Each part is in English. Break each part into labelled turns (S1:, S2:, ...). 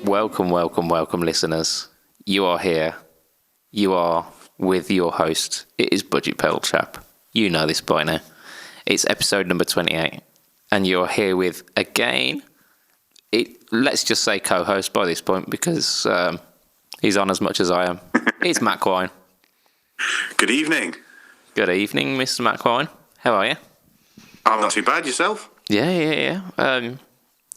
S1: Welcome, listeners. You are here. You are with your host. It is Budget Pedal Chap. You know this by now. It's episode number 28, and you're here with, again, let's just say co-host by this point, because he's on as much as I am. It's Matt Quine.
S2: Good evening.
S1: Good evening, Mr. Matt Quine. How are you?
S2: I'm not too bad. Yourself?
S1: Yeah.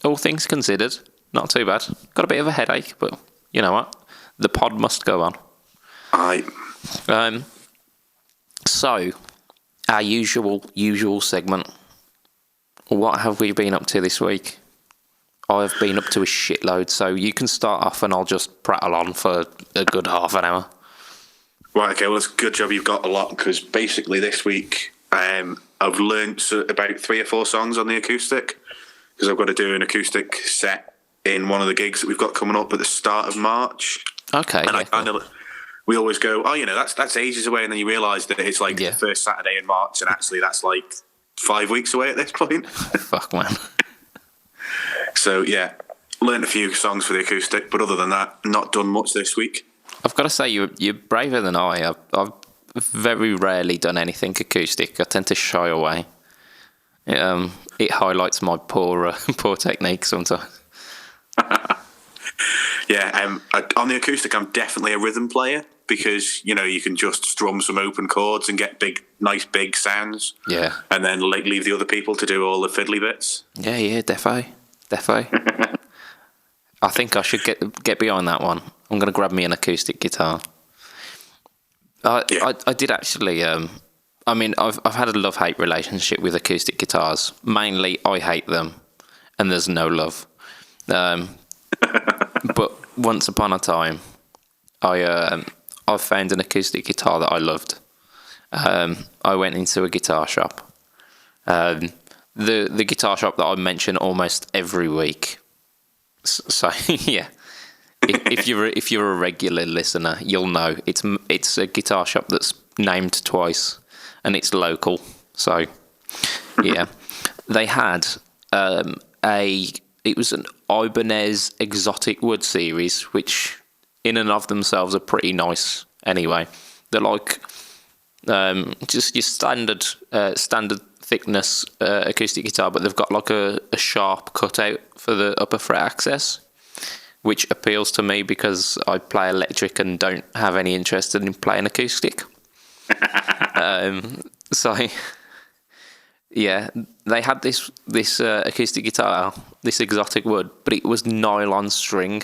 S1: All things considered, not too bad. Got a bit of a headache, but you know what? The pod must go on.
S2: Aye.
S1: So, our usual segment. What have we been up to this week? I've been up to a shitload, so you can start off and I'll just prattle on for a good half an hour.
S2: Right, okay, well, it's a good job you've got a lot, because basically this week I've learnt about 3 or 4 songs on the acoustic, because I've got to do an acoustic set in one of the gigs that we've got coming up at the start of March.
S1: Okay.
S2: And we always go, that's ages away, and then you realise that it's like the first Saturday in March, and actually that's like 5 weeks away at this point.
S1: Fuck, man.
S2: So, yeah, learned a few songs for the acoustic, but other than that, not done much this week.
S1: I've got to say, you're braver than I. I've very rarely done anything acoustic. I tend to shy away. It highlights my poor technique sometimes.
S2: Yeah, on the acoustic, I'm definitely a rhythm player, because, you know, you can just strum some open chords and get nice big sounds.
S1: Yeah.
S2: And then leave the other people to do all the fiddly bits.
S1: Yeah, defo. I think I should get behind that one. I'm going to grab me an acoustic guitar. I did actually. I've had a love-hate relationship with acoustic guitars. Mainly, I hate them, and there's no love. But once upon a time, I found an acoustic guitar that I loved. I went into a guitar shop. The guitar shop that I mention almost every week. So yeah. If you're a regular listener, you'll know it's a guitar shop that's named twice, and it's local. So, yeah, they had it was an Ibanez Exotic Wood series, which in and of themselves are pretty nice. Anyway, they're like just your standard thickness acoustic guitar, but they've got like a sharp cutout for the upper fret access, which appeals to me because I play electric and don't have any interest in playing acoustic. So, yeah, they had this acoustic guitar, this Exotic Wood, but it was nylon string.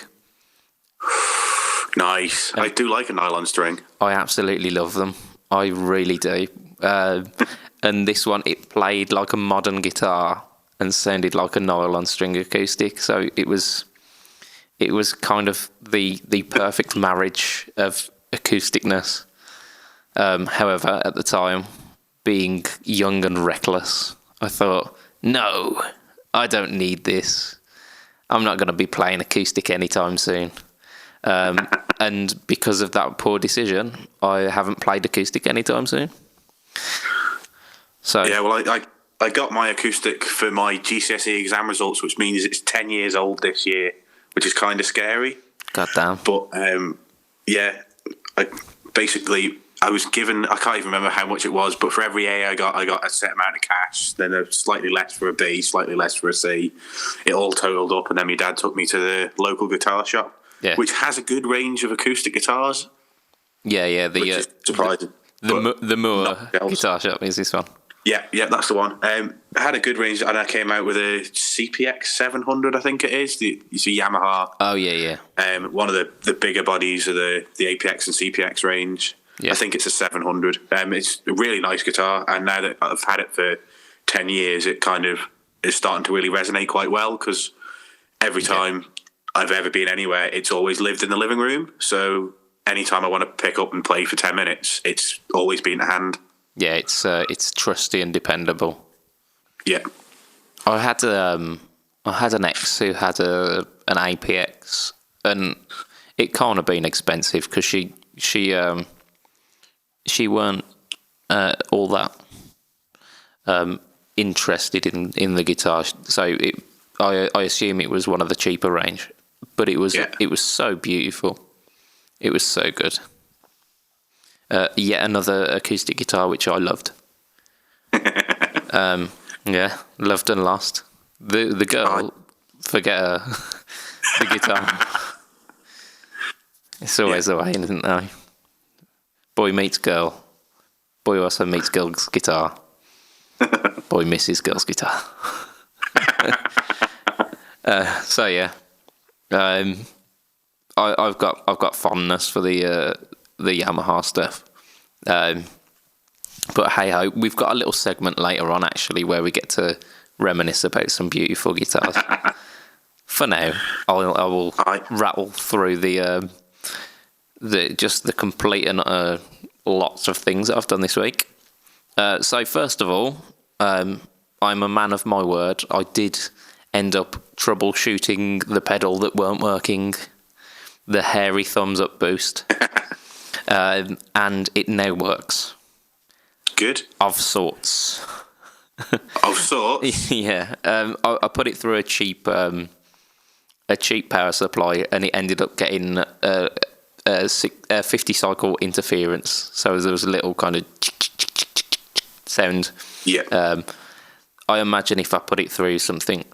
S2: Nice. I do like a nylon string.
S1: I absolutely love them. I really do. And this one, it played like a modern guitar and sounded like a nylon string acoustic. So it was kind of the perfect marriage of acousticness. However, at the time, being young and reckless, I thought, no, I don't need this. I'm not going to be playing acoustic anytime soon. And because of that poor decision, I haven't played acoustic anytime soon. So
S2: yeah, well, I got my acoustic for my GCSE exam results, which means it's 10 years old this year, which is kind of scary.
S1: God damn.
S2: But yeah, I was given, I can't even remember how much it was, but for every A I got a set amount of cash, then a slightly less for a B, slightly less for a C. It all totaled up, and then my dad took me to the local guitar shop, which has a good range of acoustic guitars.
S1: Yeah,
S2: which is surprising.
S1: The Moore guitar shop is this one.
S2: Yeah, that's the one. I had a good range, and I came out with a CPX 700, I think it is. It's a Yamaha.
S1: Oh, yeah.
S2: One of the bigger bodies of the APX and CPX range. Yeah. I think it's a 700. It's a really nice guitar, and now that I've had it for 10 years, it kind of is starting to really resonate quite well, because every time I've ever been anywhere, it's always lived in the living room. So anytime I want to pick up and play for 10 minutes, it's always been at hand.
S1: Yeah, it's trusty and dependable.
S2: Yeah.
S1: I had an ex who had an APX, and it can't have been expensive because she weren't all that interested in the guitar. So I assume it was one of the cheaper range. but it was so beautiful. It was so good. Yet another acoustic guitar which I loved. Yeah, loved and lost. The girl, forget her. The guitar. It's always the way, isn't it? Boy meets girl. Boy also meets girl's guitar. Boy misses girl's guitar. So yeah, I've got fondness for the Yamaha stuff. But hey ho, we've got a little segment later on actually where we get to reminisce about some beautiful guitars. For now, I will rattle through the complete and lots of things that I've done this week. So first of all, I'm a man of my word. I did end up troubleshooting the pedal that weren't working, the hairy thumbs up boost, and it now works.
S2: Good.
S1: Of sorts.
S2: Of sorts?
S1: Yeah. I put it through a cheap power supply, and it ended up getting a 50 cycle interference. So there was a little kind of sound.
S2: Yeah.
S1: I imagine if I put it through something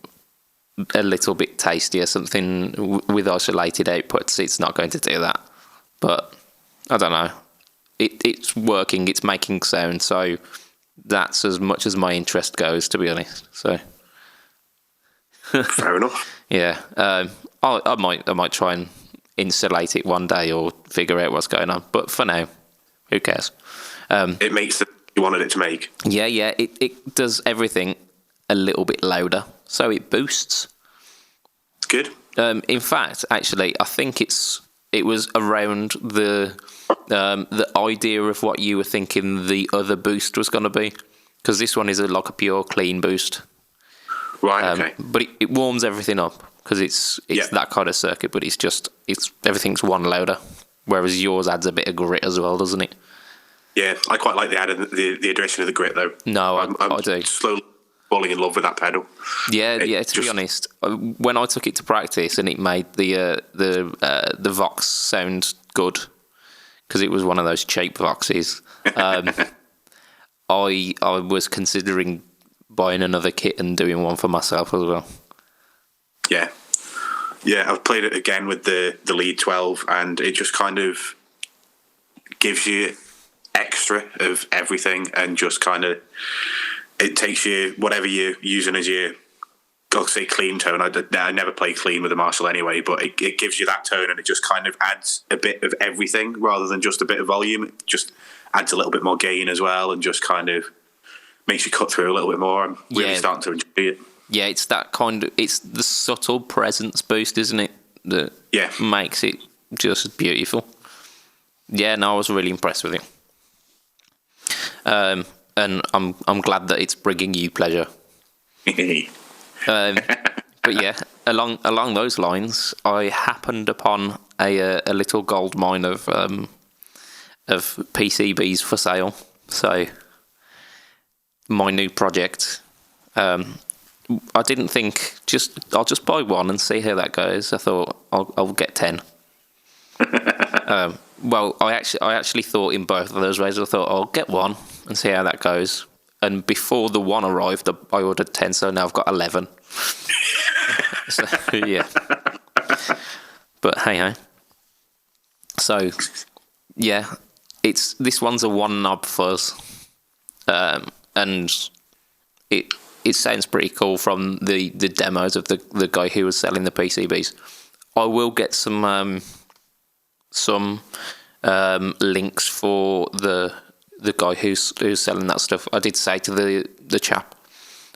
S1: a little bit tastier, something with isolated outputs, it's not going to do that. But I don't know. It's working. It's making sound. So that's as much as my interest goes, to be honest. So
S2: fair enough.
S1: Yeah. I might try and insulate it one day or figure out what's going on. But for now, who cares?
S2: It makes the you wanted it to make.
S1: Yeah. It does everything a little bit louder, so it boosts.
S2: Good.
S1: In fact, actually, I think it was around the idea of what you were thinking the other boost was going to be, because this one is like a pure clean boost.
S2: Right. Okay.
S1: But it warms everything up because it's that kind of circuit, but it's everything's one louder, whereas yours adds a bit of grit as well, doesn't it?
S2: Yeah, I quite like the addition of the grit though.
S1: No, I do.
S2: Slowly falling in love with that pedal.
S1: Yeah. To be honest, when I took it to practice and it made the Vox sound good, because it was one of those cheap Voxes, I was considering buying another kit and doing one for myself as well.
S2: Yeah, I've played it again with the Lead 12, and it just kind of gives you extra of everything, and just kind of it takes you whatever you're using as your, I'll say clean tone. I never play clean with the Marshall anyway, but it gives you that tone, and it just kind of adds a bit of everything rather than just a bit of volume. It just adds a little bit more gain as well, and just kind of makes you cut through a little bit more. I'm really starting to enjoy it. Yeah,
S1: it's that kind of, it's the subtle presence boost, isn't it? That makes it just beautiful. Yeah, no, I was really impressed with it. And I'm glad that it's bringing you pleasure. But yeah, along those lines, I happened upon a little gold mine of PCBs for sale. So my new project, I didn't think I'll just buy one and see how that goes. I thought I'll get 10. Well, I actually thought in both of those ways. I thought I'll get one and see how that goes. And before the one arrived, I ordered 10, so now I've got 11. So, yeah. But hey. So, yeah, this one's a one knob fuzz, and it sounds pretty cool from the demos of the guy who was selling the PCBs. I will get some links for the guy who's selling that stuff. I did say to the chap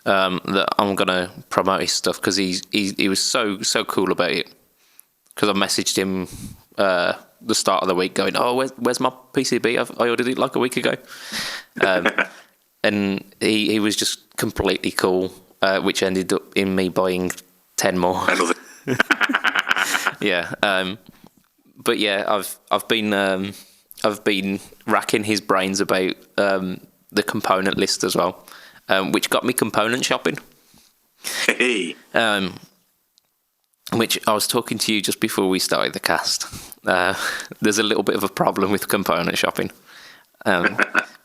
S1: that I'm gonna promote his stuff because he was so cool about it. Because I messaged him the start of the week going, "Oh, where's my PCB? I ordered it like a week ago," and he was just completely cool, which ended up in me buying 10 more. Yeah. But yeah, I've been racking his brains about the component list as well, which got me component shopping.
S2: Hey.
S1: which I was talking to you just before we started the cast. There's a little bit of a problem with component shopping.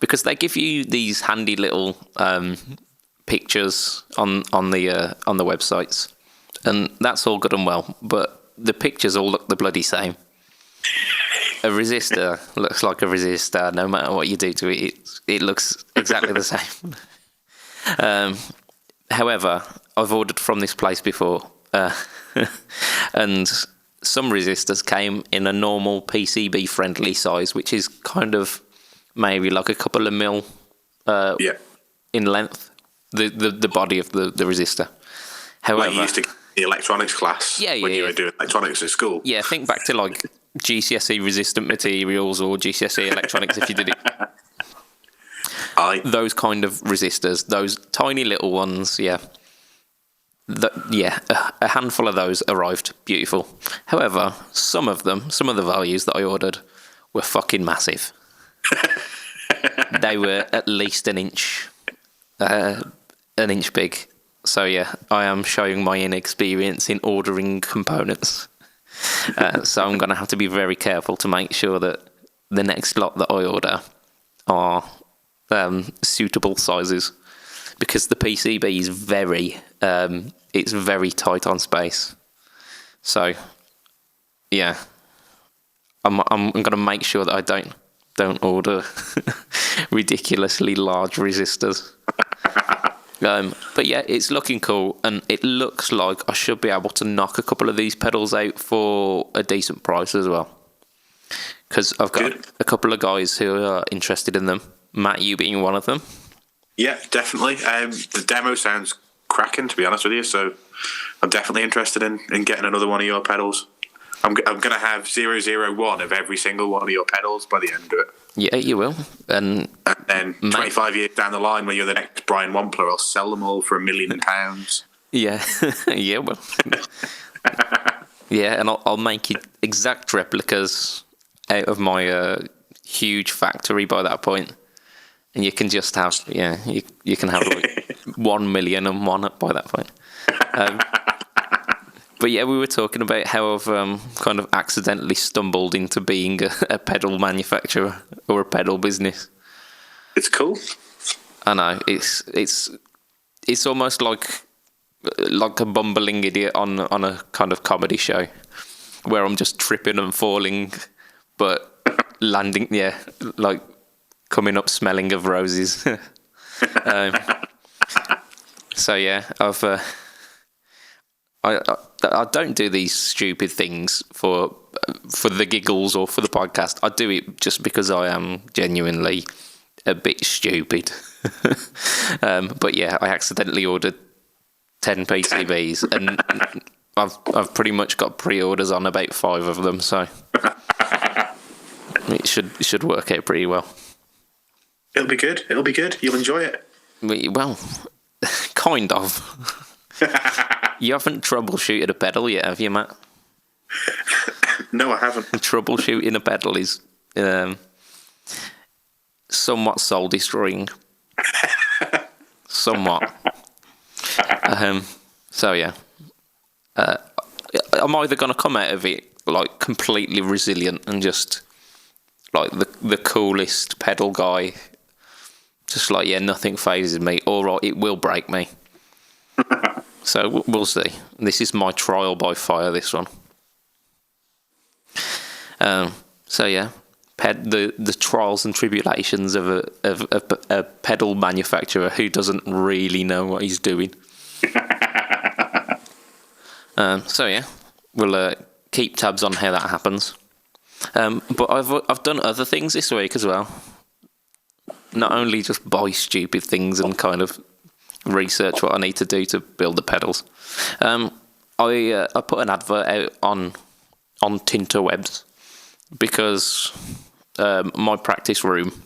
S1: Because they give you these handy little pictures on the websites, and that's all good and well, but the pictures all look the bloody same. A resistor looks like a resistor, no matter what you do to it. It looks exactly the same. However, I've ordered from this place before, and some resistors came in a normal PCB-friendly size, which is kind of maybe like a couple of mil in length, the body of the resistor. However,
S2: like you used to the electronics class when you were doing electronics at school.
S1: Yeah, think back to like GCSE resistant materials or GCSE electronics if you did it. Those kind of resistors, those tiny little ones, a handful of those arrived. Beautiful. However, some of the values that I ordered were fucking massive. They were at least an inch big. So yeah, I am showing my inexperience in ordering components. So I'm going to have to be very careful to make sure that the next lot that I order are suitable sizes, because the PCB is it's very tight on space. So yeah, I'm going to make sure that I don't order ridiculously large resistors. But yeah, it's looking cool, and it looks like I should be able to knock a couple of these pedals out for a decent price as well. Because I've got a couple of guys who are interested in them. Matt, you being one of them.
S2: Yeah, definitely. The demo sounds cracking, to be honest with you. So I'm definitely interested in getting another one of your pedals. I'm going to have 001 of every single one of your pedals by the end of it.
S1: Yeah, you will. And
S2: then 25 years down the line, when you're the next Brian Wampler, I'll sell them all for £1 million.
S1: Yeah, yeah, well. Yeah, and I'll make it exact replicas out of my huge factory by that point. And you can just have, you can have like 1 million and one by that point. But yeah, we were talking about how I've kind of accidentally stumbled into being a pedal manufacturer or a pedal business.
S2: It's cool.
S1: I know, it's almost like a bumbling idiot on a kind of comedy show where I'm just tripping and falling, but landing, like coming up smelling of roses. So yeah, I don't do these stupid things for the giggles or for the podcast. I do it just because I am genuinely a bit stupid. But yeah, I accidentally ordered 10 PCBs, and I've pretty much got pre-orders on about 5 of them, so it should work out pretty well.
S2: It'll be good. You'll enjoy it.
S1: Well, kind of. You haven't troubleshooted a pedal yet, have you, Matt?
S2: No, I haven't.
S1: Troubleshooting a pedal is somewhat soul-destroying. Somewhat. So yeah, I'm either going to come out of it like completely resilient and just like the coolest pedal guy, just like nothing phases me, or it will break me. So we'll see. This is my trial by fire, this one. So yeah, the trials and tribulations of a pedal manufacturer who doesn't really know what he's doing. So yeah, we'll keep tabs on how that happens. But I've done other things this week as well. Not only just buy stupid things and kind of research what I need to do to build the pedals. I put an advert out on Tinterwebs because my practice room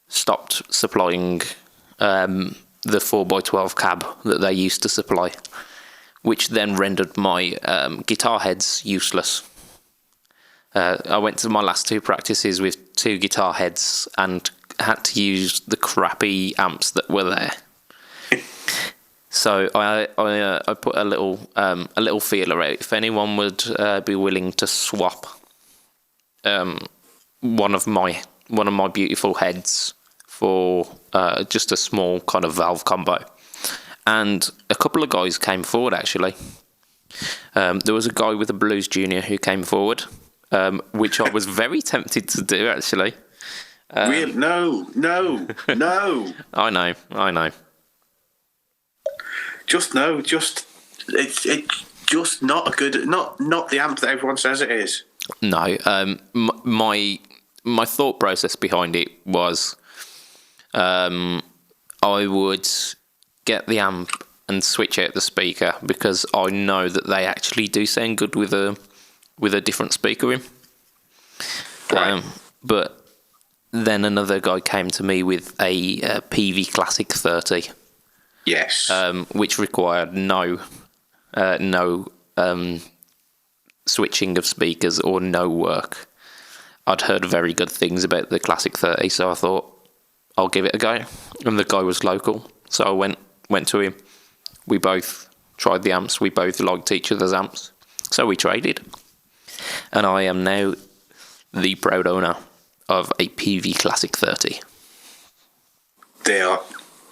S1: stopped supplying the 4x12 cab that they used to supply, which then rendered my guitar heads useless. I went to my last 2 practices with 2 guitar heads and had to use the crappy amps that were there. So I put a little feeler out. If anyone would be willing to swap one of my beautiful heads for just a small kind of valve combo, and a couple of guys came forward actually. There was a guy with a Blues Junior who came forward, which I was very tempted to do actually.
S2: Real? No.
S1: I know.
S2: It's just not a good, not the amp that everyone says it is.
S1: No, my thought process behind it was, I would get the amp and switch out the speaker because I know that they actually do sound good with a different speaker in.
S2: Right.
S1: But then another guy came to me with a PV Classic 30.
S2: Yes.
S1: Which required no switching of speakers or no work. I'd heard very good things about the Classic 30, so I thought I'll give it a go. And the guy was local, so I went to him. We both tried the amps. We both liked each other's amps, so we traded. And I am now the proud owner of a PV Classic 30.
S2: They are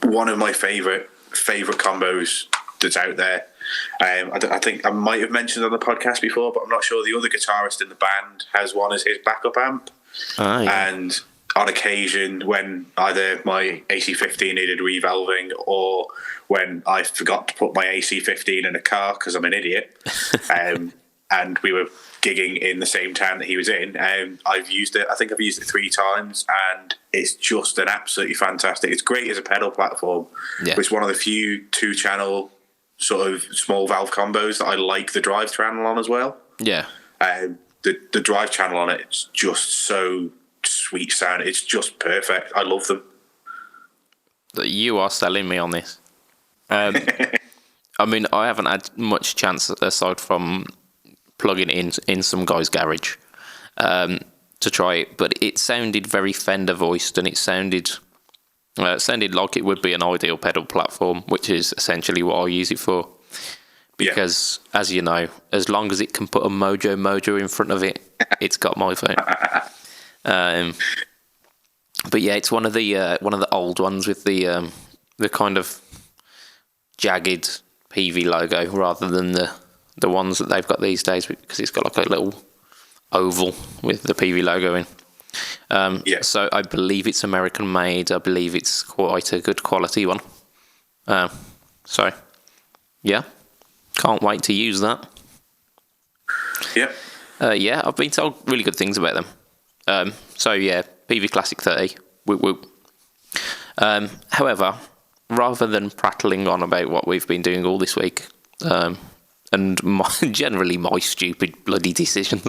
S2: one of my favourite combos that's out there. I think I might have mentioned on the podcast before, but I'm not sure. The other guitarist in the band has one as his backup amp.
S1: Oh, yeah.
S2: And on occasion, when either my AC15 needed revalving or when I forgot to put my AC15 in a car because I'm an idiot, and we were gigging in the same town that he was in, I've used it. I think I've used it 3 times, and it's just an absolutely fantastic. It's great as a pedal platform.
S1: Yeah.
S2: It's one of the few 2-channel sort of small valve combos that I like the drive channel on as well.
S1: Yeah.
S2: The drive channel on it is just so sweet sound. It's just perfect. I love them.
S1: You are selling me on this. I mean, I haven't had much chance aside from plugging it in some guy's garage to try it, but it sounded very Fender voiced, and it sounded like it would be an ideal pedal platform, which is essentially what I use it for. Because, as you know, as long as it can put a Mojo in front of it, it's got my vote. But yeah, it's one of the old ones with the kind of jagged PV logo rather than the ones that they've got these days, because it's got like a little oval with the PV logo in. So I believe it's American made. I believe it's quite a good quality one. So yeah, can't wait to use that.
S2: Yep.
S1: Yeah, I've been told really good things about them. So yeah, PV Classic 30. Whoop whoop. However, rather than prattling on about what we've been doing all this week, and generally my stupid bloody decisions,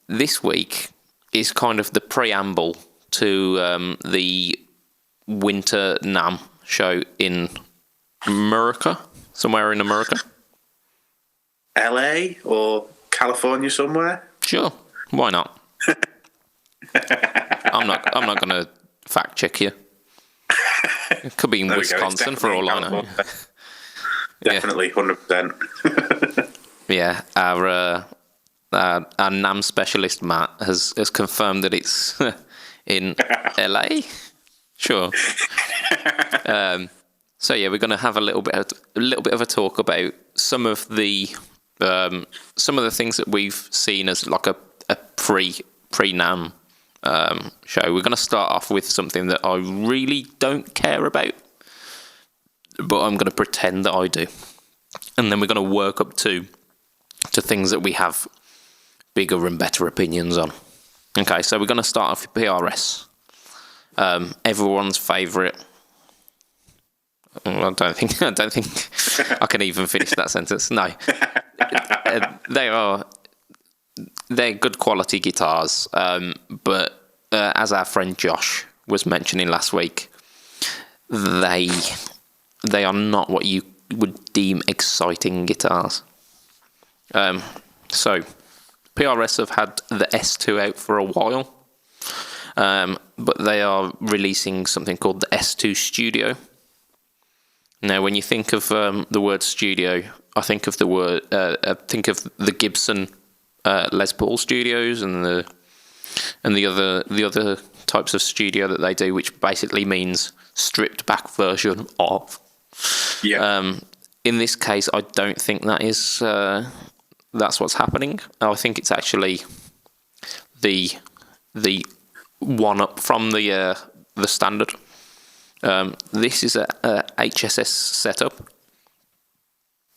S1: this week is kind of the preamble to the Winter NAMM show in America, somewhere in America.
S2: LA or California somewhere?
S1: Sure, why not? I'm not going to fact check you. It could be in Wisconsin for all I know.
S2: Definitely, 100%.
S1: Yeah, our NAMM specialist Matt has confirmed that it's in LA. Sure. So yeah, we're going to have a little bit of a talk about some of the things that we've seen as like a pre-NAMM show. We're going to start off with something that I really don't care about, but I'm going to pretend that I do, and then we're going to work up to things that we have bigger and better opinions on. Okay, so we're going to start off with PRS. Everyone's favourite. I don't think I can even finish that sentence. No, they're good quality guitars, but as our friend Josh was mentioning last week, they are not what you would deem exciting guitars. So PRS have had the S2 out for a while. but they are releasing something called the S2 Studio. Now, when you think of the word studio, I think of the Gibson Les Paul studios and the other types of studio that they do, which basically means stripped back version of.
S2: Yeah.
S1: In this case, I don't think that's what's happening. I think it's actually the one up from the standard. This is a HSS setup,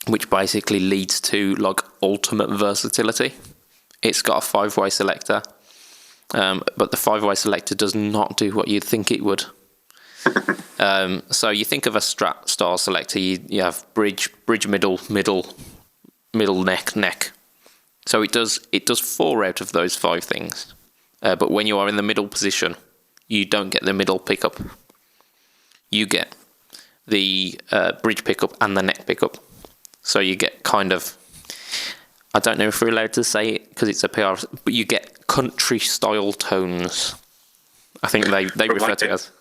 S1: which basically leads to like ultimate versatility. It's got a 5-way selector, but the 5-way selector does not do what you'd think it would. So you think of a Strat style selector, you have bridge, middle, neck. So it does 4 out of those 5 things. But when you are in the middle position, you don't get the middle pickup. You get the bridge pickup and the neck pickup. So you get kind of, I don't know if we're allowed to say it because it's a PR, but you get country style tones. I think they refer to it as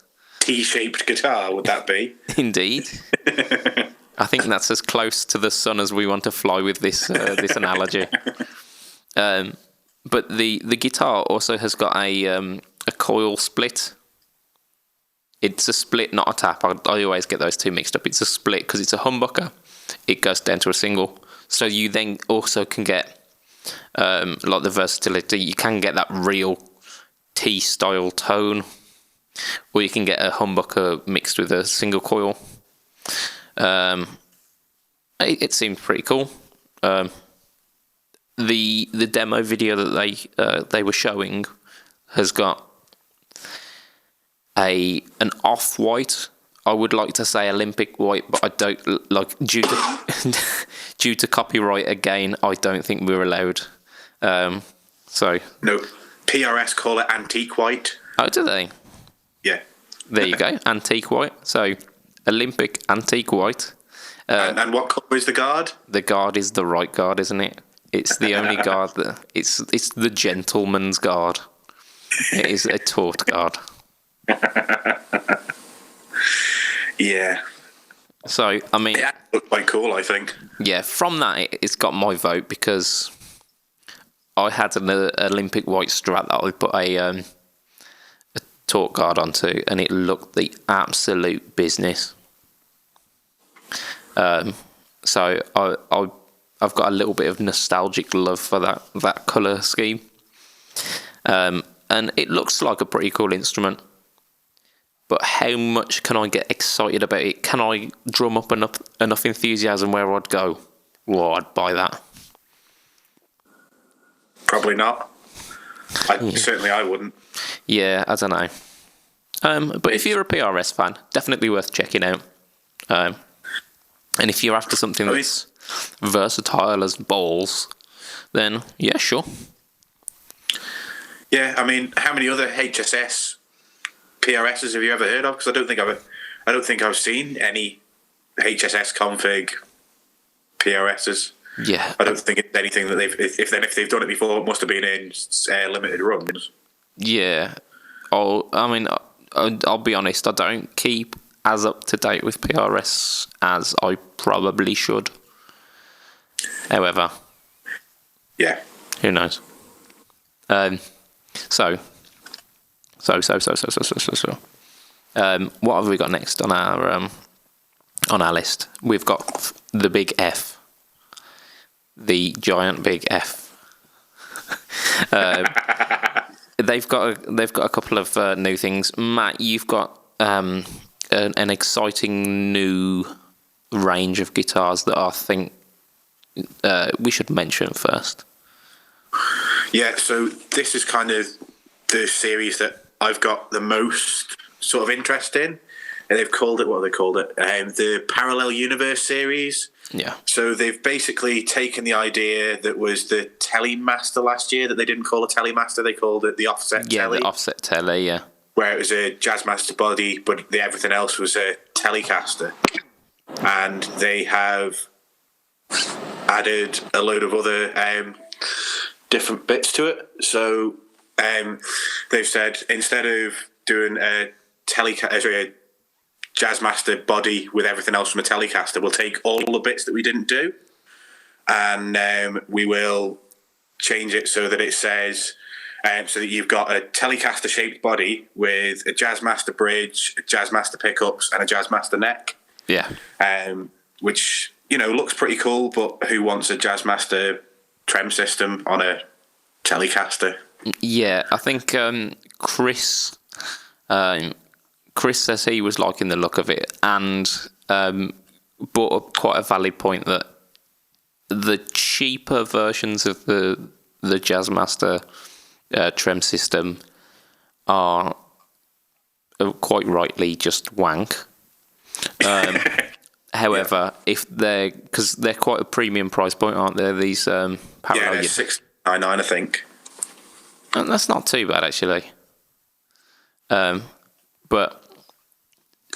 S2: T-shaped guitar, would that be?
S1: Indeed. I think that's as close to the sun as we want to fly with this analogy. But the guitar also has got a coil split. It's a split, not a tap. I always get those two mixed up. It's a split because it's a humbucker. It goes down to a single. So you then also can get like the versatility. You can get that real T-style tone, or you can get a humbucker mixed with a single coil. It seemed pretty cool. The demo video that they were showing has got an off-white. I would like to say Olympic white, but I don't like due to copyright again. I don't think we're allowed. So
S2: no, PRS call it antique white.
S1: Oh, do they?
S2: Yeah.
S1: There you go, antique white. So Olympic antique white.
S2: And what colour is the guard?
S1: The guard is the right guard, isn't it? It's the only guard it's the gentleman's guard. It is a taut guard.
S2: Yeah.
S1: So, I mean,
S2: it looked quite cool, I think.
S1: Yeah, from that, it's got my vote because I had an Olympic white Strat that I put a taut guard onto, and it looked the absolute business. So I've got a little bit of nostalgic love for that colour scheme, and it looks like a pretty cool instrument. But how much can I get excited about it? Can I drum up enough enthusiasm where I'd go, well, I'd buy that?
S2: Probably not. Certainly I wouldn't.
S1: Yeah, I don't know. But if you're a PRS fan, definitely worth checking out. And if you're after something that's versatile as balls, then yeah, sure.
S2: Yeah, I mean, how many other HSS PRSs have you ever heard of? Because I don't think I've seen any HSS config PRSs.
S1: Yeah,
S2: I don't think it's anything that if they've done it before, it must have been in limited runs.
S1: Yeah. I'll be honest. I don't keep as up to date with PRS as I probably should. However,
S2: yeah,
S1: who knows? So. What have we got next on our list? We've got the big F, the giant big F. They've got a couple of new things. Matt, you've got an exciting new range of guitars that I think we should mention first.
S2: Yeah, so this is kind of the series that I've got the most sort of interest in, and they've called it, what have they called it? The Parallel Universe series.
S1: Yeah.
S2: So they've basically taken the idea that was the Telemaster last year that they didn't call a Telemaster, they called it the Offset Tele.
S1: Yeah, the Offset Tele, yeah.
S2: Where it was a Jazzmaster body, but everything else was a Telecaster. And they have added a load of other different bits to it. So They've said instead of doing a Jazzmaster body with everything else from a Telecaster, we'll take all the bits that we didn't do, and we will change it so that it says, so that you've got a Telecaster shaped body with a Jazzmaster bridge, a Jazzmaster pickups, and a Jazzmaster neck.
S1: Yeah.
S2: Which, looks pretty cool, but who wants a Jazzmaster trem system on a Telecaster?
S1: Yeah, I think Chris says he was liking the look of it, and brought up quite a valid point that the cheaper versions of the Jazzmaster trem system are quite rightly just wank. However, if because they're quite a premium price point, aren't they? These parallel.
S2: Yeah, they're $6.99, I think.
S1: And that's not too bad actually. But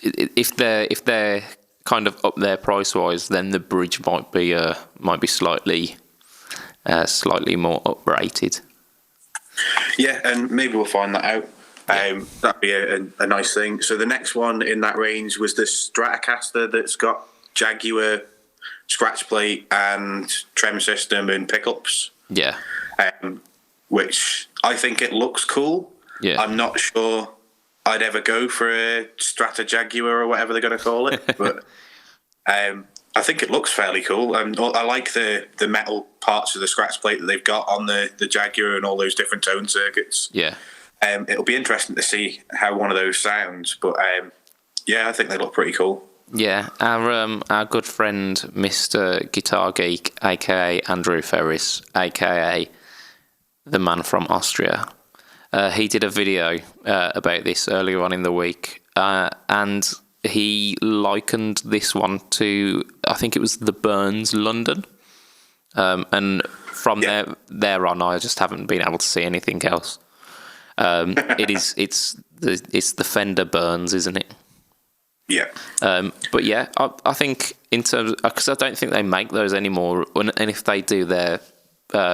S1: if they're kind of up there price wise, then the bridge might be slightly more uprated.
S2: Yeah, and maybe we'll find that out. That'd be a nice thing. So the next one in that range was the Stratocaster that's got Jaguar scratch plate and trem system and pickups.
S1: Yeah.
S2: Which I think it looks cool.
S1: Yeah.
S2: I'm not sure I'd ever go for a Strata Jaguar or whatever they're going to call it, but I think it looks fairly cool. I like the metal parts of the scratch plate that they've got on the Jaguar and all those different tone circuits.
S1: Yeah.
S2: It'll be interesting to see how one of those sounds, but I think they look pretty cool.
S1: Yeah, our good friend Mr. Guitar Geek, aka Andrew Ferris, aka the man from Austria, he did a video about this earlier on in the week, and he likened this one to, I think it was the Burns London, and from there on, I just haven't been able to see anything else. It's the Fender Burns, isn't it?
S2: Yeah.
S1: But yeah, I think in terms, because I don't think they make those anymore, and if they do, they're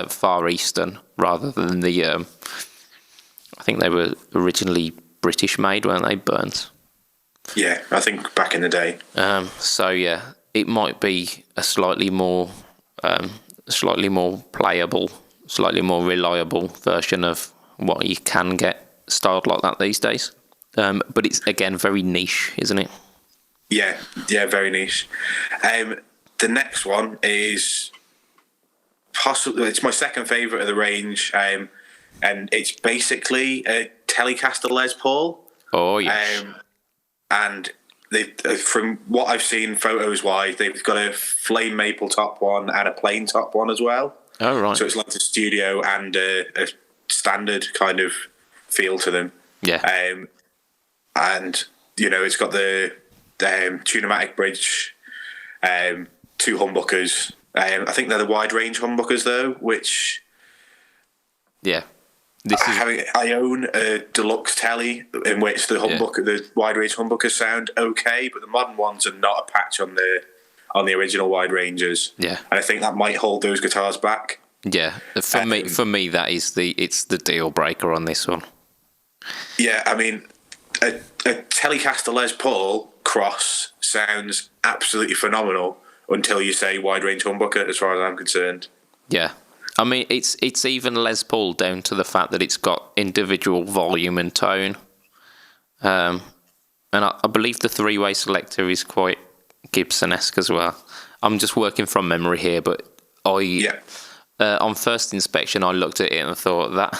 S1: Far Eastern rather than the. I think they were originally British made, weren't they, Burns?
S2: Yeah, I think back in the day.
S1: So yeah, it might be a slightly more playable, slightly more reliable version of what you can get styled like that these days. But it's, again, very niche, isn't it?
S2: Yeah, very niche. The next one is possibly, it's my second favourite of the range, and it's basically a Telecaster Les Paul.
S1: Oh, yes.
S2: And they, from what I've seen photos-wise, they've got a flame maple top one and a plain top one as well.
S1: Oh, right.
S2: So it's like a studio and a standard kind of feel to them.
S1: Yeah.
S2: And it's got the Tune-o-matic bridge, two humbuckers. I think they're the wide range humbuckers though, which I own a deluxe telly in which the wide range humbuckers sound okay, but the modern ones are not a patch on the original wide ranges. Yeah, and I think that might hold those guitars back.
S1: Yeah, for me, that is the deal breaker on this one.
S2: Yeah, I mean, a Telecaster Les Paul cross sounds absolutely phenomenal until you say wide range humbucker, as far as I'm concerned.
S1: Yeah, I mean, it's even Les Paul down to the fact that it's got individual volume and tone, and I believe the three-way selector is quite Gibson-esque as well. I'm just working from memory here, but on first inspection, I looked at it and thought that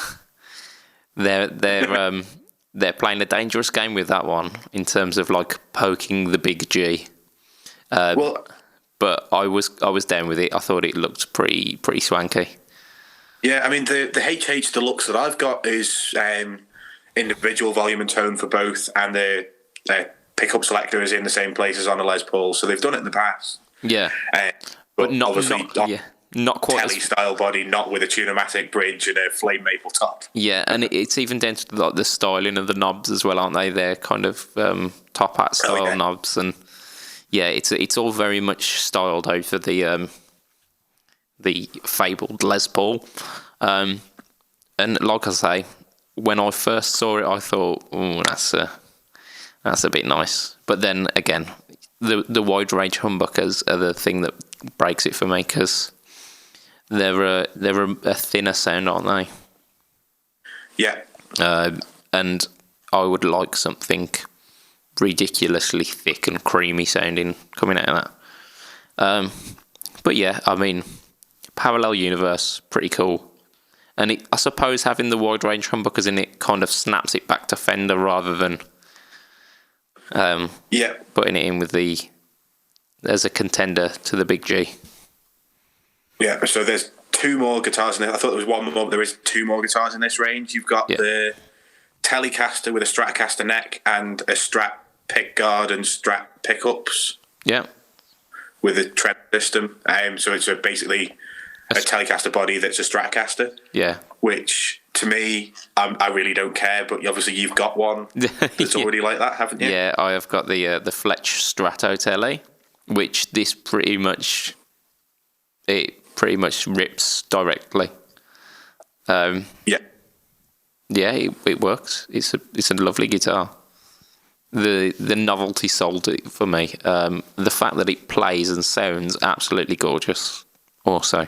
S1: they're playing a dangerous game with that one in terms of like poking the big G. But I was down with it. I thought it looked pretty swanky.
S2: Yeah, I mean the HH Deluxe that I've got is individual volume and tone for both, and the pickup selector is in the same place as on a Les Paul. So they've done it in the past.
S1: Yeah, but not quite
S2: telly style body, not with a Tune-o-matic bridge and a flame maple top.
S1: Yeah, and it's even down to like the styling of the knobs as well, aren't they? They're kind of top hat style knobs, and yeah, it's all very much styled over the fabled Les Paul. And like I say, when I first saw it, I thought, "Oh, that's a bit nice." But then again, the wide range humbuckers are the thing that breaks it for me because they're a thinner sound, aren't they?
S2: Yeah.
S1: And I would like something ridiculously thick and creamy sounding coming out of that. But yeah, I mean, Parallel Universe, pretty cool. And I suppose having the wide range humbuckers in it kind of snaps it back to Fender rather than putting it in with as a contender to the Big G.
S2: Yeah, so there's two more guitars in it. I thought there was one more, but there is two more guitars in this range. You've got the Telecaster with a Stratocaster neck and a Strat pickguard and Strat pickups.
S1: Yeah.
S2: With a tread system. So it's basically a Telecaster body that's a Stratocaster.
S1: Yeah.
S2: Which, to me, I really don't care, but obviously you've got one that's already like that, haven't you?
S1: Yeah, I have got the Fletch Strato Tele, which this pretty much rips directly. Yeah, it works. It's a lovely guitar. The novelty sold it for me. The fact that it plays and sounds absolutely gorgeous also.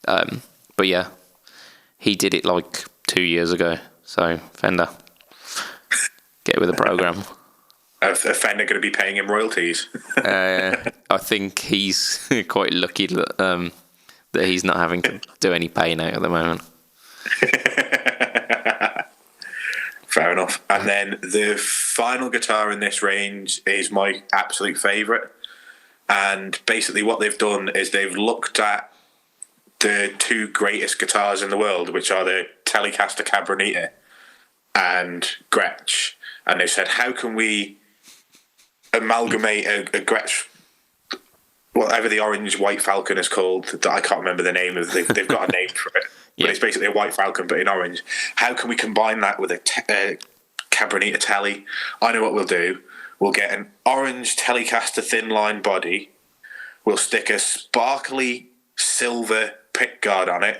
S1: But yeah, he did it like 2 years ago. So Fender, get with the program.
S2: Are Fender going to be paying him royalties?
S1: I think he's quite lucky that he's not having to do any paying out at the moment.
S2: Fair enough. And then the final guitar in this range is my absolute favourite. And basically what they've done is they've looked at the two greatest guitars in the world, which are the Telecaster Cabronita and Gretsch. And they said, how can we amalgamate a Gretsch, whatever the orange White Falcon is called, that I can't remember the name of. They've got a name for it. But it's basically a White Falcon, but in orange. How can we combine that with a Cabronita Tele? I know what we'll do. We'll get an orange Telecaster thin line body. We'll stick a sparkly silver pickguard on it,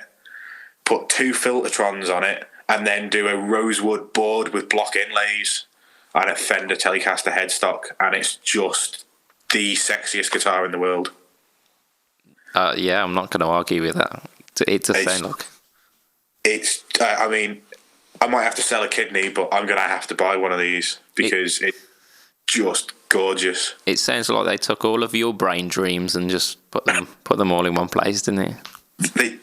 S2: put two Filtertrons on it, and then do a rosewood board with block inlays and a Fender Telecaster headstock. And it's just the sexiest guitar in the world.
S1: Yeah, I'm not going to argue with that. It's a sound like...
S2: I mean, I might have to sell a kidney, but I'm going to have to buy one of these because it's just gorgeous.
S1: It sounds like they took all of your brain dreams and just put them all in one place, didn't it?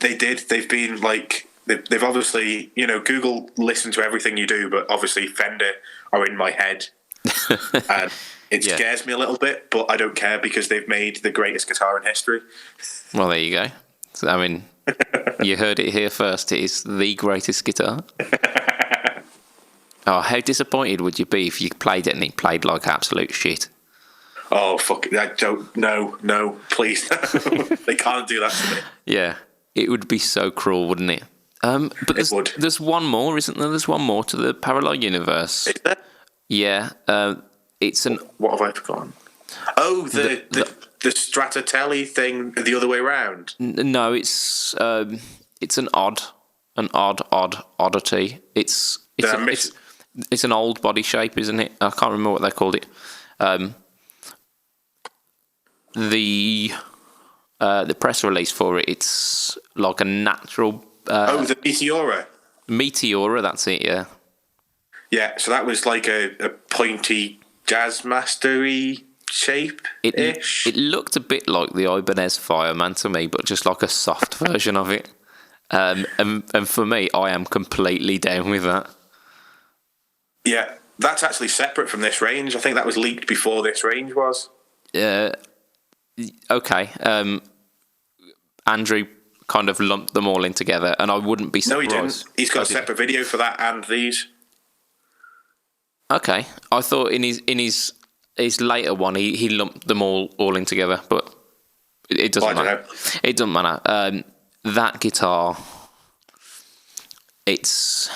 S2: They did. They've been like, they've obviously, Google listens to everything you do, but obviously Fender are in my head. And it scares me a little bit, but I don't care because they've made the greatest guitar in history.
S1: Well, there you go. So, I mean... You heard it here first. It is the greatest guitar. Oh, how disappointed would you be if you played it and it played like absolute shit?
S2: Oh, fuck. No, please. They can't do that to me.
S1: Yeah, it would be so cruel, wouldn't it? But there's one more, isn't there? There's one more to the Parallel Universe.
S2: Is there?
S1: Yeah. It's an...
S2: What have I forgotten? Oh, the Stratatelli thing the other way around.
S1: No, it's an oddity. It's an old body shape, isn't it? I can't remember what they called it. The press release for it, it's like a natural.
S2: The Meteora.
S1: Meteora, that's it. Yeah.
S2: Yeah. So that was like a pointy Jazzmaster-y shape-ish.
S1: It looked a bit like the Ibanez Fireman to me, but just like a soft version of it. And for me, I am completely down with that.
S2: Yeah, that's actually separate from this range. I think that was leaked before this range was.
S1: Okay. Andrew kind of lumped them all in together, and I wouldn't be surprised.
S2: No, he didn't. He's got a separate video for that and these.
S1: Okay, I thought in his later one he lumped them all in together, but it doesn't matter. It doesn't matter. That guitar, it's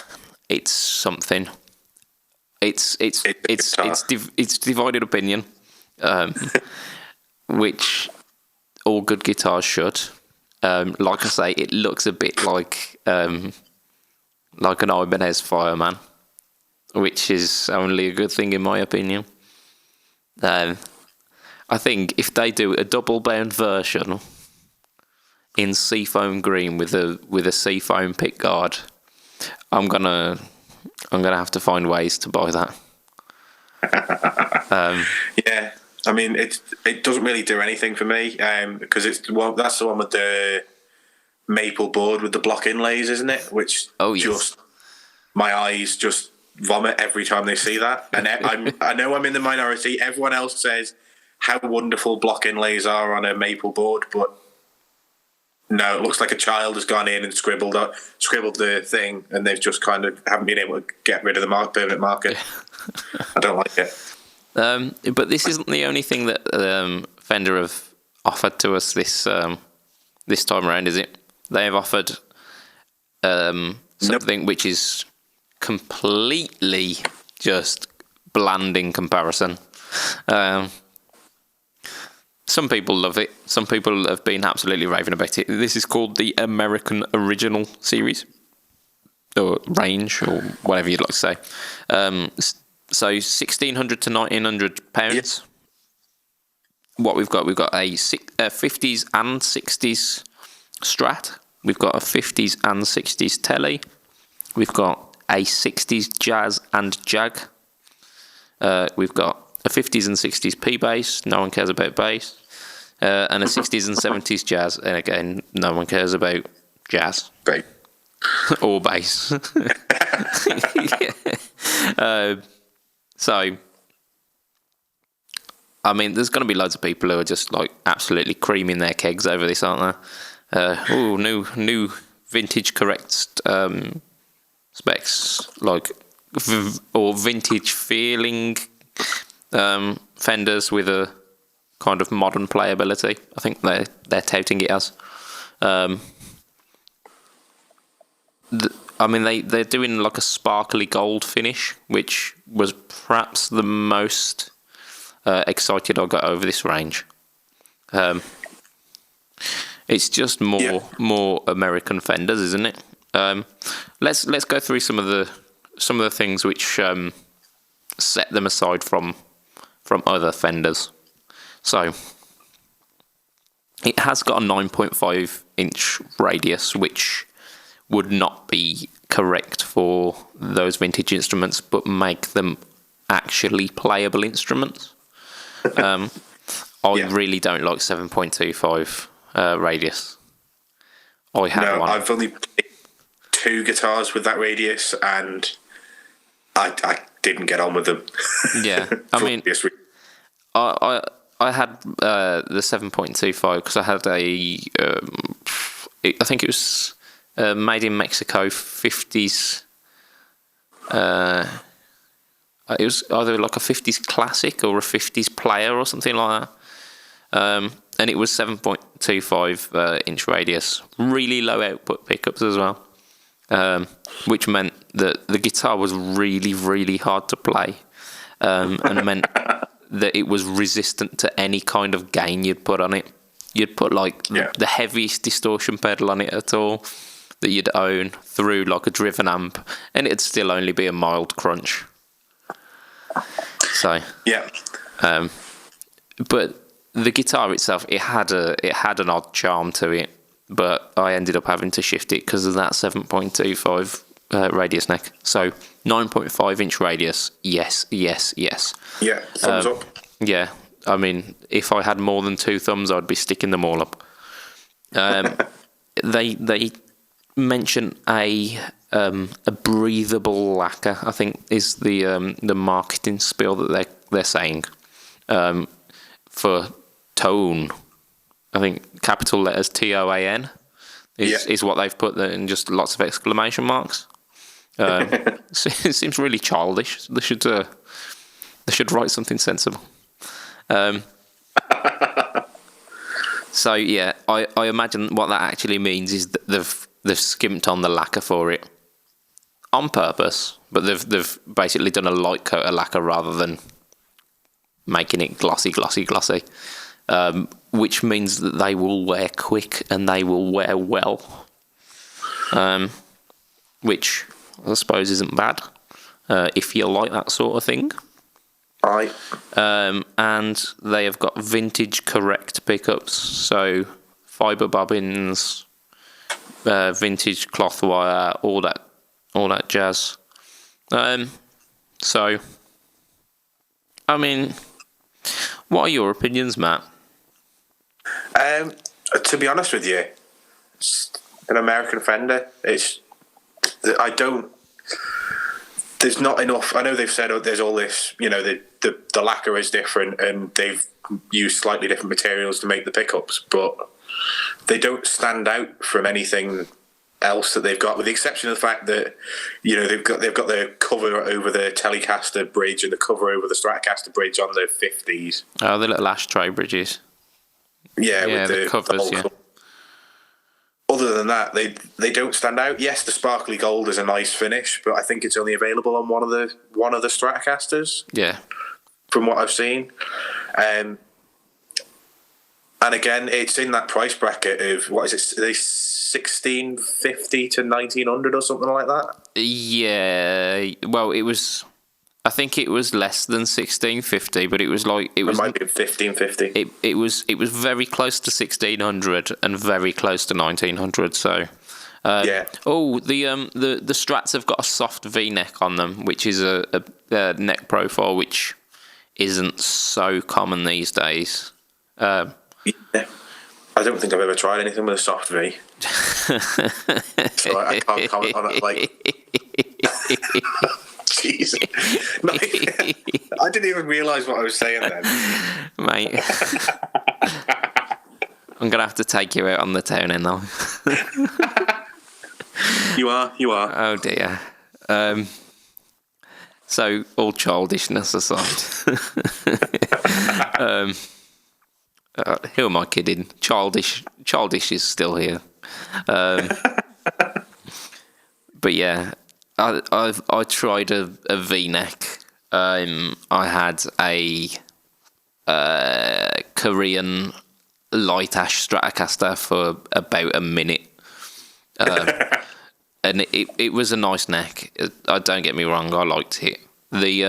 S1: something. It's divided opinion, which all good guitars should. Like I say, it looks a bit like like an Ibanez Fireman, which is only a good thing in my opinion. I think if they do a double bound version in seafoam green with a seafoam pick guard, I'm gonna have to find ways to buy that.
S2: Yeah, I mean it doesn't really do anything for me because that's the one with the maple board with the block inlays, isn't it? Which just my eyes just vomit every time they see that. And I know I'm in the minority. Everyone else says how wonderful block inlays are on a maple board, but no, it looks like a child has gone in and scribbled the thing, and they've just kind of haven't been able to get rid of the permanent marker. I don't like it.
S1: But this isn't the only thing that Fender have offered to us this time around, is it? They have offered something which is completely just bland in comparison. Some people love it. Some people have been absolutely raving about it. This is called the American Original Series, or range, or whatever you'd like to say. So £1,600 to £1,900.
S2: Yes.
S1: What we've got a 50s and 60s Strat. We've got a 50s and 60s Tele. We've got a 60s Jazz and Jag. We've got a 50s and 60s P-Bass. No one cares about bass. And a 60s and 70s Jazz. And again, no one cares about jazz.
S2: Great.
S1: Or bass. So, I mean, there's going to be loads of people who are just like absolutely creaming their kegs over this, aren't there? New vintage correct specs, like or vintage feeling Fenders with a kind of modern playability. I think they're touting it as. I mean, they're doing like a sparkly gold finish, which was perhaps the most excited I got over this range. It's just more American Fenders, isn't it? Let's go through some of the things which set them aside from other Fenders. So it has got a 9.5 inch radius, which would not be correct for those vintage instruments, but make them actually playable instruments. I really don't like 7.25 radius. I had one.
S2: I've only played 2 guitars with that radius, and I didn't get on with them. Yeah,
S1: I mean, I had the 7.25 because I had I think it was made in Mexico 50s. It was either like a 50s classic or a 50s player or something like that. And it was 7.25 inch radius, really low output pickups as well, which meant that the guitar was really, really hard to play, and meant that it was resistant to any kind of gain you'd put on it. You'd put like the heaviest distortion pedal on it at all that you'd own through like a driven amp, and it'd still only be a mild crunch. So but the guitar itself, it had an odd charm to it, but I ended up having to shift it because of that 7.25 radius neck. So 9.5 inch radius, yes.
S2: Yeah, thumbs up.
S1: Yeah, I mean, if I had more than 2 thumbs, I'd be sticking them all up. They mention a breathable lacquer, I think is the marketing spiel that they're saying, for tone. I think capital letters TOAN is what they've put there, and just lots of exclamation marks. It seems really childish. They should write something sensible. So yeah, I imagine what that actually means is that they've skimped on the lacquer for it on purpose, but they've basically done a light coat of lacquer rather than making it glossy, which means that they will wear quick and they will wear well, which I suppose isn't bad if you like that sort of thing.
S2: Aye.
S1: And they have got vintage correct pickups, so fibre bobbins, vintage cloth wire, all that jazz. So, I mean, what are your opinions, Matt?
S2: To be honest with you, it's an American Fender. There's not enough. I know they've said there's all this, the lacquer is different and they've used slightly different materials to make the pickups, but they don't stand out from anything else that they've got, with the exception of the fact that they've got the cover over the Telecaster bridge and the cover over the Stratocaster bridge on the 50s.
S1: Oh, the little ashtray bridges.
S2: Yeah, with
S1: the covers. Yeah.
S2: Other than that, they don't stand out. Yes, the sparkly gold is a nice finish, but I think it's only available on one of the Stratocasters.
S1: Yeah,
S2: from what I've seen, and again, it's in that price bracket of what is it, $1,650 to $1,900 or something like that.
S1: Yeah, well, I think it was less than $1,650, but it might be
S2: $1,550.
S1: It was very close to $1,600 and very close to $1,900. So,
S2: yeah.
S1: Oh, the Strats have got a soft V neck on them, which is a neck profile which isn't so common these days.
S2: Yeah. I don't think I've ever tried anything with a soft V. So I can't comment on it. Jeez. No, I didn't even realise what I was saying then.
S1: Mate. I'm going to have to take you out on the town now.
S2: You are.
S1: Oh dear. So, all childishness aside. Who am I kidding? Childish is still here. But yeah, I tried a V-neck. I had a Korean light ash Stratocaster for about a minute. And it was a nice neck. Don't get me wrong, I liked it. The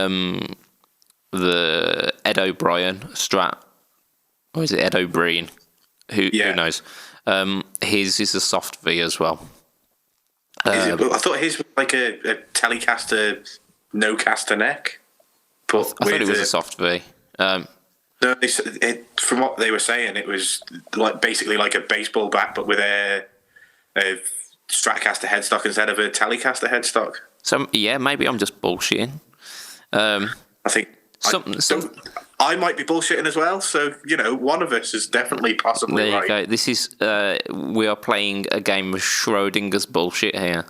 S1: Ed O'Brien Strat, or is it Ed O'Brien? Who knows? His is a soft V as well.
S2: I thought his was like a Telecaster no caster neck. But
S1: I thought it was a soft V.
S2: No, from what they were saying, it was basically like a baseball bat, but with a Stratocaster headstock instead of a Telecaster headstock.
S1: So yeah, maybe I'm just bullshitting.
S2: I think I might be bullshitting as well. So one of us is definitely possibly
S1: there you
S2: right.
S1: go. This is we are playing a game of Schrodinger's bullshit here.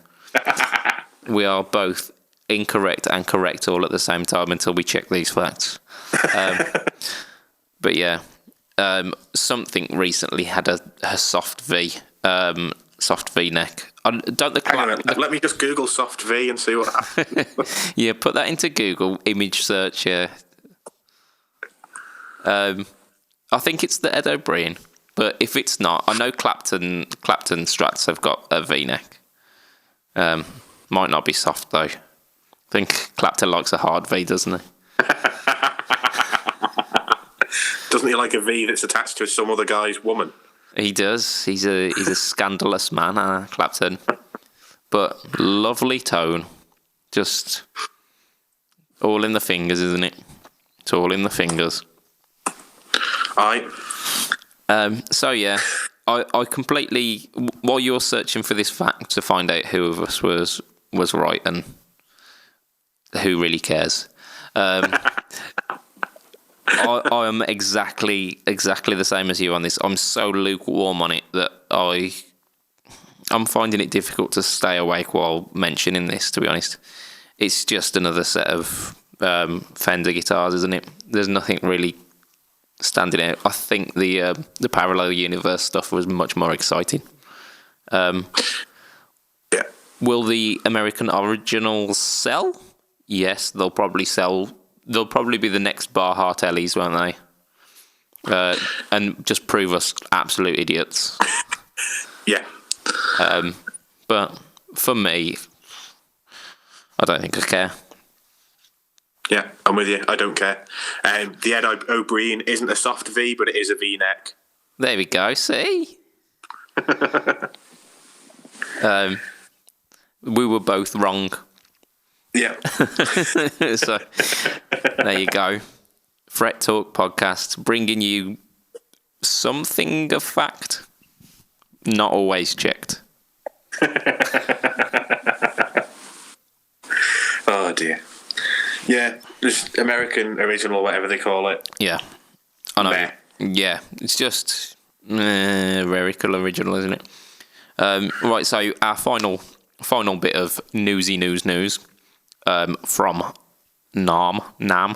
S1: We are both incorrect and correct all at the same time until we check these facts. But yeah, something recently had a soft V neck.
S2: Let me just Google soft V and see what happens.
S1: Yeah, put that into Google image search. Yeah, I think it's the Ed O'Brien, but if it's not, I know Clapton Strats have got a V neck. Might not be soft though. I think Clapton likes a hard V, doesn't he?
S2: Doesn't he like a V that's attached to some other guy's woman?
S1: He does. He's a scandalous man, Clapton. But lovely tone. Just all in the fingers, isn't it? It's all in the fingers.
S2: Aye.
S1: So yeah, I completely, while you're searching for this fact to find out who of us was right and who really cares. I am exactly the same as you on this. I'm so lukewarm on it that I'm finding it difficult to stay awake while mentioning this, to be honest. It's just another set of Fender guitars, isn't it? There's nothing really standing out. I think the Parallel Universe stuff was much more exciting.
S2: Yeah.
S1: Will the American Originals sell? Yes, they'll probably sell. They'll probably be the next Baja Tellies, won't they? And just prove us absolute idiots.
S2: Yeah.
S1: But for me, I don't think I care.
S2: Yeah, I'm with you. I don't care. The Ed O'Brien isn't a soft V, but it is a V-neck.
S1: There we go. See? We were both wrong.
S2: Yeah.
S1: So there you go. Fret Talk podcast, bringing you something of fact, not always checked.
S2: Oh dear. Yeah, just American original, whatever they call it.
S1: Yeah, I know.
S2: Meh.
S1: Yeah, it's just very cool original, isn't it? Right, so our final bit of newsy news from NAM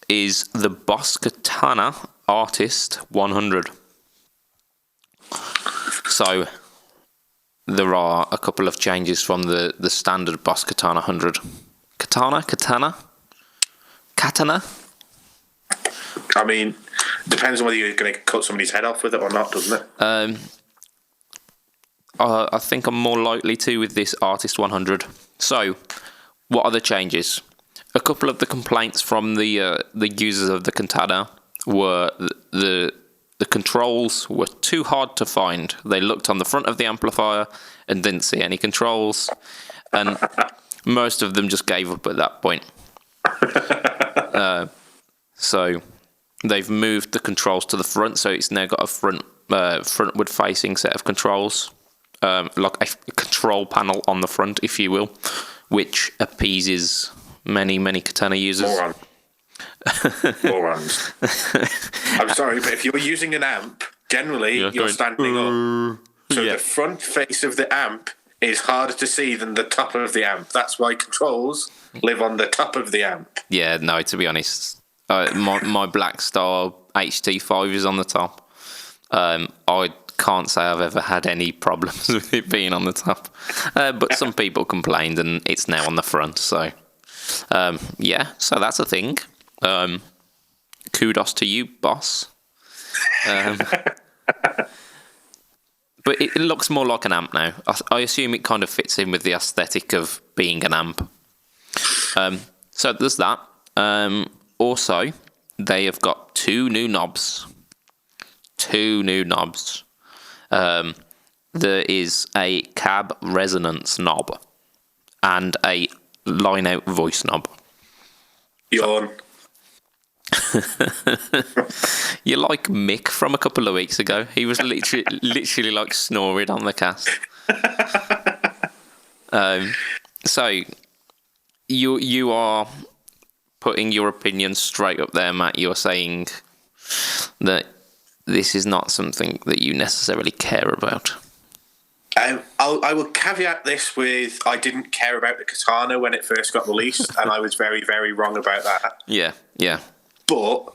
S1: is the Boss Katana Artist 100. So there are a couple of changes from the standard Boss Katana 100. Katana?
S2: I mean, depends on whether you're going to cut somebody's head off with it or not, doesn't it?
S1: I think I'm more likely to with this Artist 100. So, what are the changes? A couple of the complaints from the users of the Katana were the controls were too hard to find. They looked on the front of the amplifier and didn't see any controls, and most of them just gave up at that point. So they've moved the controls to the front, so it's now got a frontward facing set of controls, like a control panel on the front, if you will, which appeases many Katana users.
S2: Morons. I'm sorry, but if you're using an amp, generally you're standing up. So the front face of the amp is harder to see than the top of the amp. That's why controls live on the top of the amp.
S1: Yeah, no, to be honest, my Black Star HT5 is on the top. I can't say I've ever had any problems with it being on the top. But some people complained and it's now on the front, so yeah, so that's a thing. Kudos to you, boss. But it looks more like an amp now. I assume it kind of fits in with the aesthetic of being an amp. So there's that. Also, they have got two new knobs. There is a cab resonance knob and a line-out voice knob.
S2: Yawn.
S1: You're like Mick from a couple of weeks ago. He was literally like snoring on the cast. So you are putting your opinion straight up there, Matt. You're saying that this is not something that you necessarily care about.
S2: I will caveat this with I didn't care about the Katana when it first got released, and I was very, very wrong about that.
S1: Yeah.
S2: But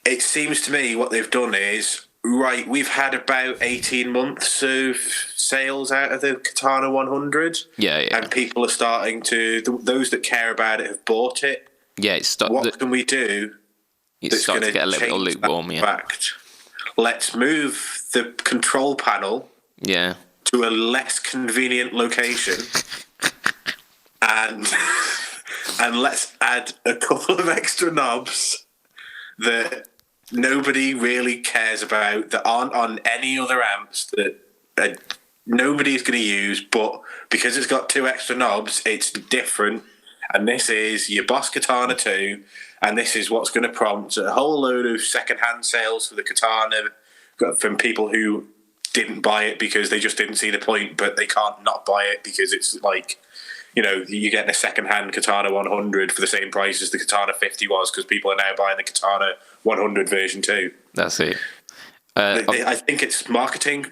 S2: it seems to me what they've done is, right, we've had about 18 months of sales out of the Katana 100.
S1: Yeah.
S2: And people are starting to, those that care about it have bought it.
S1: Yeah,
S2: what can we do?
S1: It's starting to get a little lukewarm, yeah.
S2: Fact? Let's move the control panel to a less convenient location and let's add a couple of extra knobs that nobody really cares about, that aren't on any other amps, that nobody's going to use, but because it's got two extra knobs, it's different. And this is your Boss Katana 2, and this is what's going to prompt a whole load of second-hand sales for the Katana from people who didn't buy it because they just didn't see the point, but they can't not buy it because it's like, you know, you're getting a second-hand Katana 100 for the same price as the Katana 50 was, because people are now buying the Katana 100 version 2.
S1: That's it.
S2: I think it's marketing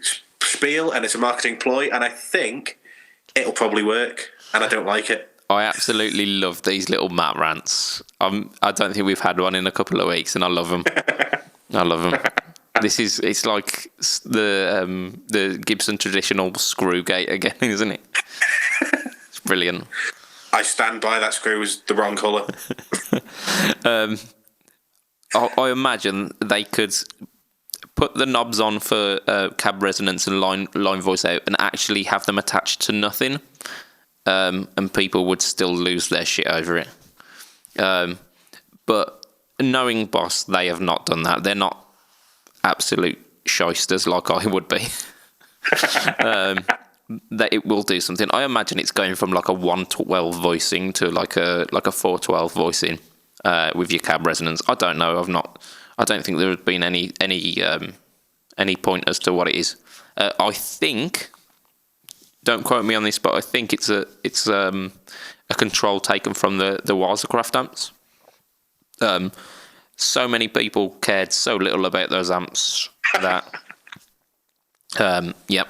S2: spiel and it's a marketing ploy, and I think it'll probably work, and I don't like it.
S1: I absolutely love these little Matt rants. I don't think we've had one in a couple of weeks, and I love them. It's like the Gibson traditional Screwgate again, isn't it? It's brilliant.
S2: I stand by that screw was the wrong colour.
S1: I imagine they could put the knobs on for cab resonance and line voice out and actually have them attached to nothing, and people would still lose their shit over it. But knowing Boss, they have not done that. They're not absolute shysters like I would be. That it will do something. I imagine it's going from like a 112 voicing to like a 412 voicing with your cab resonance. I don't know. I don't think there has been any point as to what it is. I think. Don't quote me on this, but I think it's a control taken from the Wisercraft amps. So many people cared so little about those amps that, yep.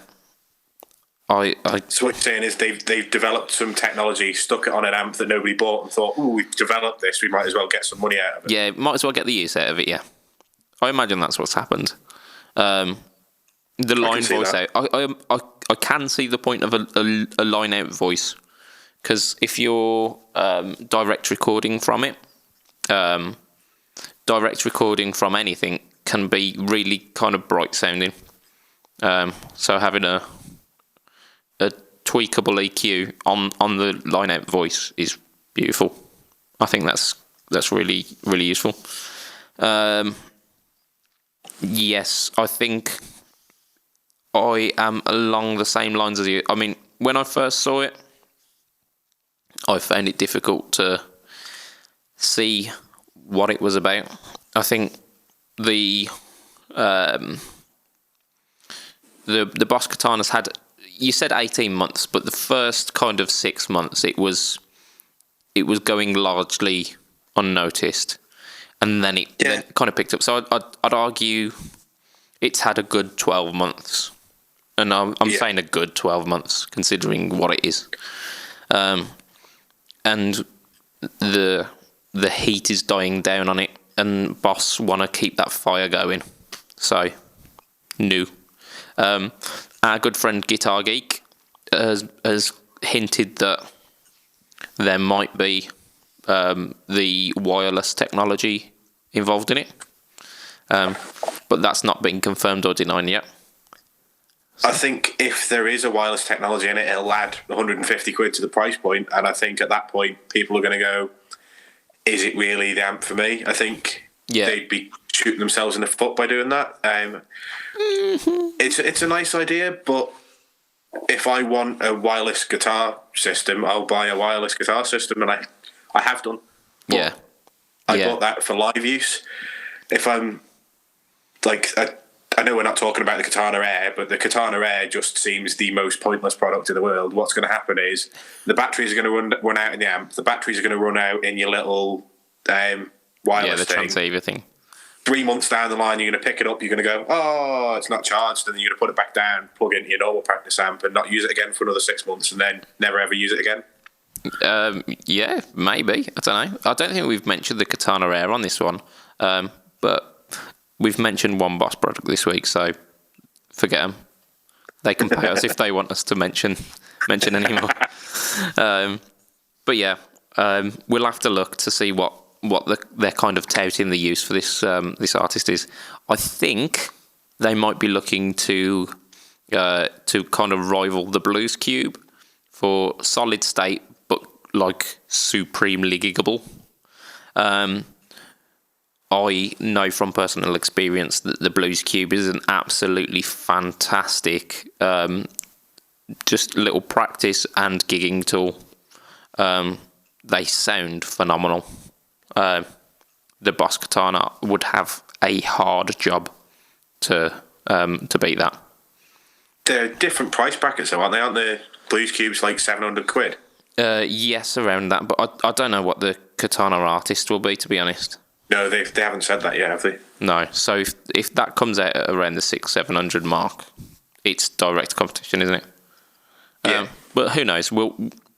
S2: So what you're saying is they've developed some technology, stuck it on an amp that nobody bought, and thought, "Oh, we've developed this. We might as well get some money out of it."
S1: Yeah, might as well get the use out of it. Yeah, I imagine that's what's happened. The line voice out. I can see the point of a line out voice, because if you're direct recording from it, direct recording from anything can be really kind of bright sounding. So having a tweakable EQ on the line out voice is beautiful. I think that's really, really useful. Yes, I think I am along the same lines as you. I mean, when I first saw it, I found it difficult to see what it was about. I think the Boss Katanas had, you said 18 months, but the first kind of 6 months it was going largely unnoticed, and then it then kind of picked up. So I'd argue it's had a good 12 months. And I'm saying a good 12 months, considering what it is. And the heat is dying down on it, and Boss want to keep that fire going. So, new. Our good friend Guitar Geek has hinted that there might be the wireless technology involved in it. But that's not been confirmed or denied yet.
S2: I think if there is a wireless technology in it, it'll add 150 quid to the price point, and I think at that point people are going to go, is it really the amp for me? I think they'd be shooting themselves in the foot by doing that. It's a nice idea, but if I want a wireless guitar system, I'll buy a wireless guitar system, and I have done. But I bought that for live use. If I'm like... I know we're not talking about the Katana Air, but the Katana Air just seems the most pointless product in the world. What's going to happen is the batteries are going to run out in the amp. The batteries are going to run out in your little wireless
S1: the transceiver thing.
S2: 3 months down the line, you're going to pick it up. You're going to go, oh, it's not charged. And then you're going to put it back down, plug it into your normal practice amp, and not use it again for another 6 months, and then never ever use it again.
S1: Yeah, maybe. I don't know. I don't think we've mentioned the Katana Air on this one, but we've mentioned one Boss product this week, so forget them. They can pay us if they want us to mention any more. But yeah, we'll have to look to see what they're kind of touting the use for this artist is. I think they might be looking to kind of rival the Blues Cube for solid state, but like supremely giggable. I know from personal experience that the Blues Cube is an absolutely fantastic, just little practice and gigging tool. They sound phenomenal. The Boss Katana would have a hard job to beat that.
S2: They're different price brackets, though, aren't they? Aren't the Blues Cubes like 700 quid?
S1: Yes, around that, but I don't know what the Katana artist will be, to be honest.
S2: No, they haven't said that yet, have they?
S1: No. So if that comes out at around the 600-700 mark, it's direct competition, isn't it?
S2: Yeah.
S1: But who knows? We'll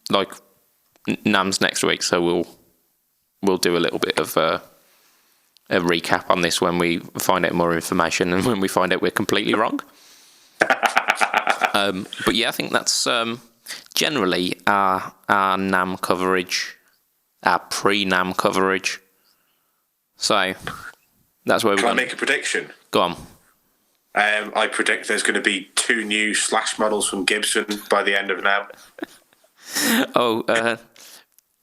S1: NAMM's next week, so we'll do a little bit of a recap on this when we find out more information and when we find out we're completely wrong. But yeah, I think that's generally our NAMM coverage, our pre-NAMM coverage. So that's where we're going.
S2: Can I make a prediction?
S1: Go on.
S2: I predict there's going to be 2 new Slash models from Gibson by the end of NAMM.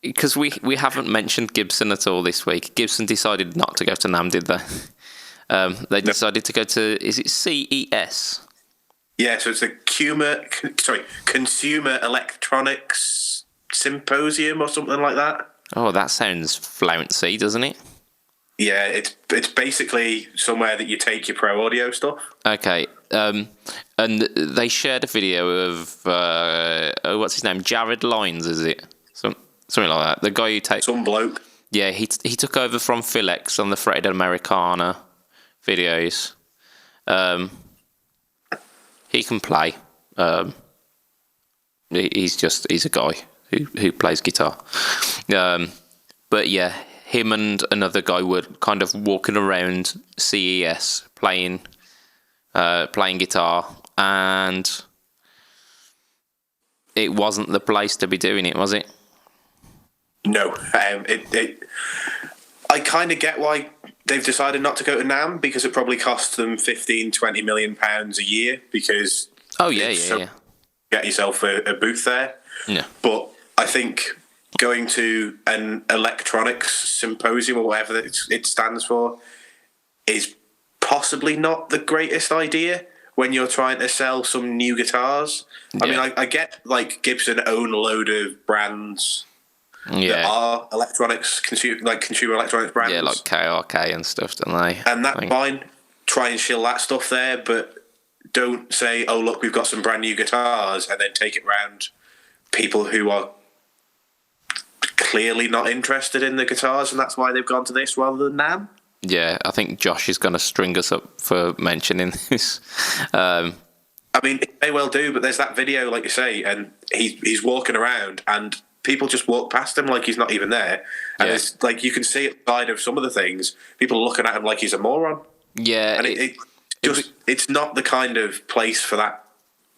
S1: Because we haven't mentioned Gibson at all this week. Gibson decided not to go to NAMM, did they? They decided to go to, is it CES?
S2: Yeah, so it's the Consumer Electronics Symposium or something like that.
S1: Oh, that sounds flouncy, doesn't it?
S2: Yeah, it's basically somewhere that you take your pro audio stuff.
S1: Okay, and they shared a video of what's his name? Jared Lines, is it? Something like that. The guy who takes
S2: some bloke.
S1: Yeah, he took over from Phil X on the Fretted Americana videos. He can play. He's a guy who plays guitar. But yeah, him and another guy were kind of walking around CES playing guitar, and it wasn't the place to be doing it, was it?
S2: No, I kind of get why they've decided not to go to NAMM, because it probably costs them 15-20 million pounds a year, because
S1: yeah.
S2: Get yourself a booth there.
S1: Yeah,
S2: but I think going to an electronics symposium or whatever it stands for is possibly not the greatest idea when you're trying to sell some new guitars. I mean, I get like Gibson own a load of brands that are electronics, consumer electronics brands.
S1: Yeah, like KRK and stuff, don't they?
S2: And that's fine. Try and shill that stuff there, but don't say, oh, look, we've got some brand new guitars, and then take it round people who are clearly not interested in the guitars, and that's why they've gone to this rather than NAMM.
S1: Yeah, I think Josh is going to string us up for mentioning this.
S2: I mean, it may well do, but there's that video, like you say, and he's walking around, and people just walk past him like he's not even there. And it's like you can see at the side of some of the things, people are looking at him like he's a moron.
S1: Yeah,
S2: and it's not the kind of place for that.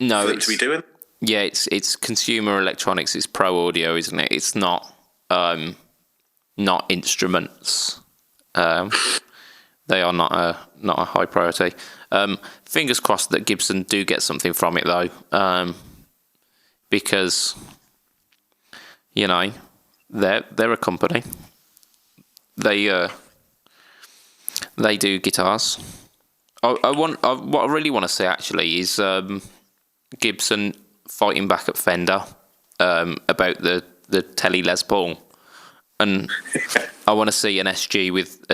S1: No,
S2: for them to be doing.
S1: Yeah, it's consumer electronics. It's pro audio, isn't it? It's not instruments. They are not a high priority. Fingers crossed that Gibson do get something from it though, because they're a company. They do guitars. What I really want to see actually is Gibson fighting back at Fender about the Tele Les Paul, and I want to see an SG with